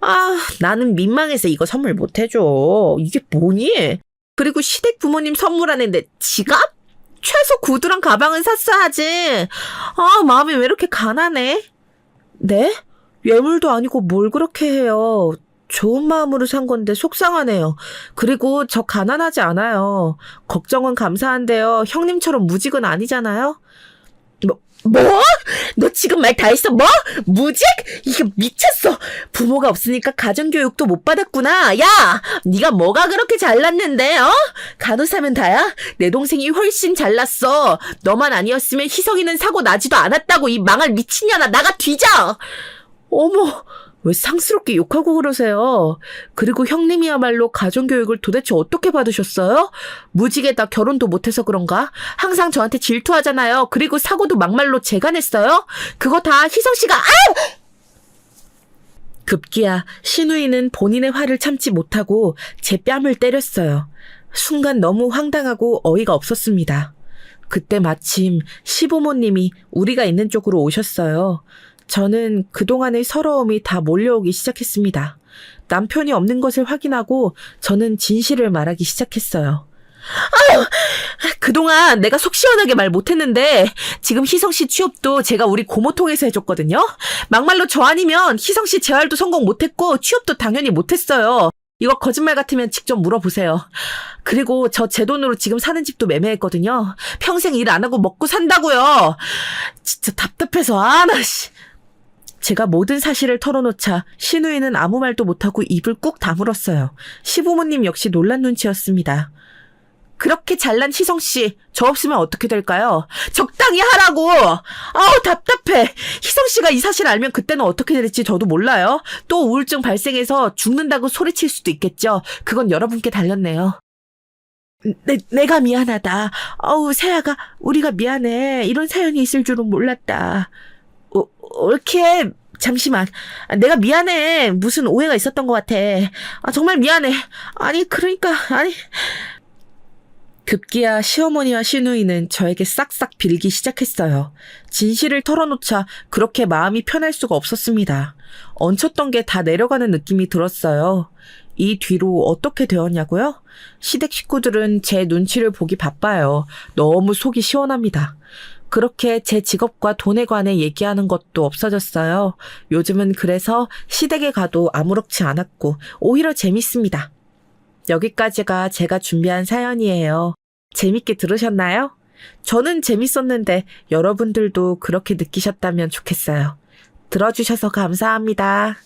아, 나는 민망해서 이거 선물 못 해줘. 이게 뭐니? 그리고 시댁 부모님 선물하는데 지갑? 최소 구두랑 가방은 샀어야지. 아, 마음이 왜 이렇게 가난해? 네? 예물도 아니고 뭘 그렇게 해요. 좋은 마음으로 산 건데 속상하네요. 그리고 저 가난하지 않아요. 걱정은 감사한데요. 형님처럼 무직은 아니잖아요. 뭐? 너 지금 말 다 했어? 뭐? 무직? 이게 미쳤어. 부모가 없으니까 가정교육도 못 받았구나. 야! 네가 뭐가 그렇게 잘났는데? 간호사면 다야? 내 동생이 훨씬 잘났어. 너만 아니었으면 희성이는 사고 나지도 않았다고. 이 망할 미친년아. 나가 뒤져. 어머, 왜 상스럽게 욕하고 그러세요? 그리고 형님이야말로 가정교육을 도대체 어떻게 받으셨어요? 무직에다 결혼도 못해서 그런가? 항상 저한테 질투하잖아요. 그리고 사고도 막말로 제가 냈어요? 그거 다 희성씨가 급기야 신우이는 본인의 화를 참지 못하고 제 뺨을 때렸어요. 순간 너무 황당하고 어이가 없었습니다. 그때 마침 시부모님이 우리가 있는 쪽으로 오셨어요. 저는 그동안의 서러움이 다 몰려오기 시작했습니다. 남편이 없는 것을 확인하고 저는 진실을 말하기 시작했어요. 아유, 그동안 내가 속 시원하게 말 못했는데 지금 희성씨 취업도 제가 우리 고모 통해서 해줬거든요. 막말로 저 아니면 희성씨 재활도 성공 못했고 취업도 당연히 못했어요. 이거 거짓말 같으면 직접 물어보세요. 그리고 저 제 돈으로 지금 사는 집도 매매했거든요. 평생 일 안 하고 먹고 산다고요. 진짜 답답해서 제가 모든 사실을 털어놓자 신우이는 아무 말도 못하고 입을 꾹 다물었어요. 시부모님 역시 놀란 눈치였습니다. 그렇게 잘난 희성씨, 저 없으면 어떻게 될까요? 적당히 하라고! 아우, 답답해. 희성씨가 이 사실 알면 그때는 어떻게 될지 저도 몰라요. 또 우울증 발생해서 죽는다고 소리칠 수도 있겠죠. 그건 여러분께 달렸네요. 내가 미안하다. 어우, 세아가, 우리가 미안해. 이런 사연이 있을 줄은 몰랐다. 옳게, 잠시만. 내가 미안해. 무슨 오해가 있었던 것 같아. 정말 미안해. 아니, 급기야 시어머니와 시누이는 저에게 싹싹 빌기 시작했어요. 진실을 털어놓자 그렇게 마음이 편할 수가 없었습니다. 얹혔던 게 다 내려가는 느낌이 들었어요. 이 뒤로 어떻게 되었냐고요? 시댁 식구들은 제 눈치를 보기 바빠요. 너무 속이 시원합니다. 그렇게 제 직업과 돈에 관해 얘기하는 것도 없어졌어요. 요즘은 그래서 시댁에 가도 아무렇지 않았고 오히려 재밌습니다. 여기까지가 제가 준비한 사연이에요. 재밌게 들으셨나요? 저는 재밌었는데 여러분들도 그렇게 느끼셨다면 좋겠어요. 들어주셔서 감사합니다.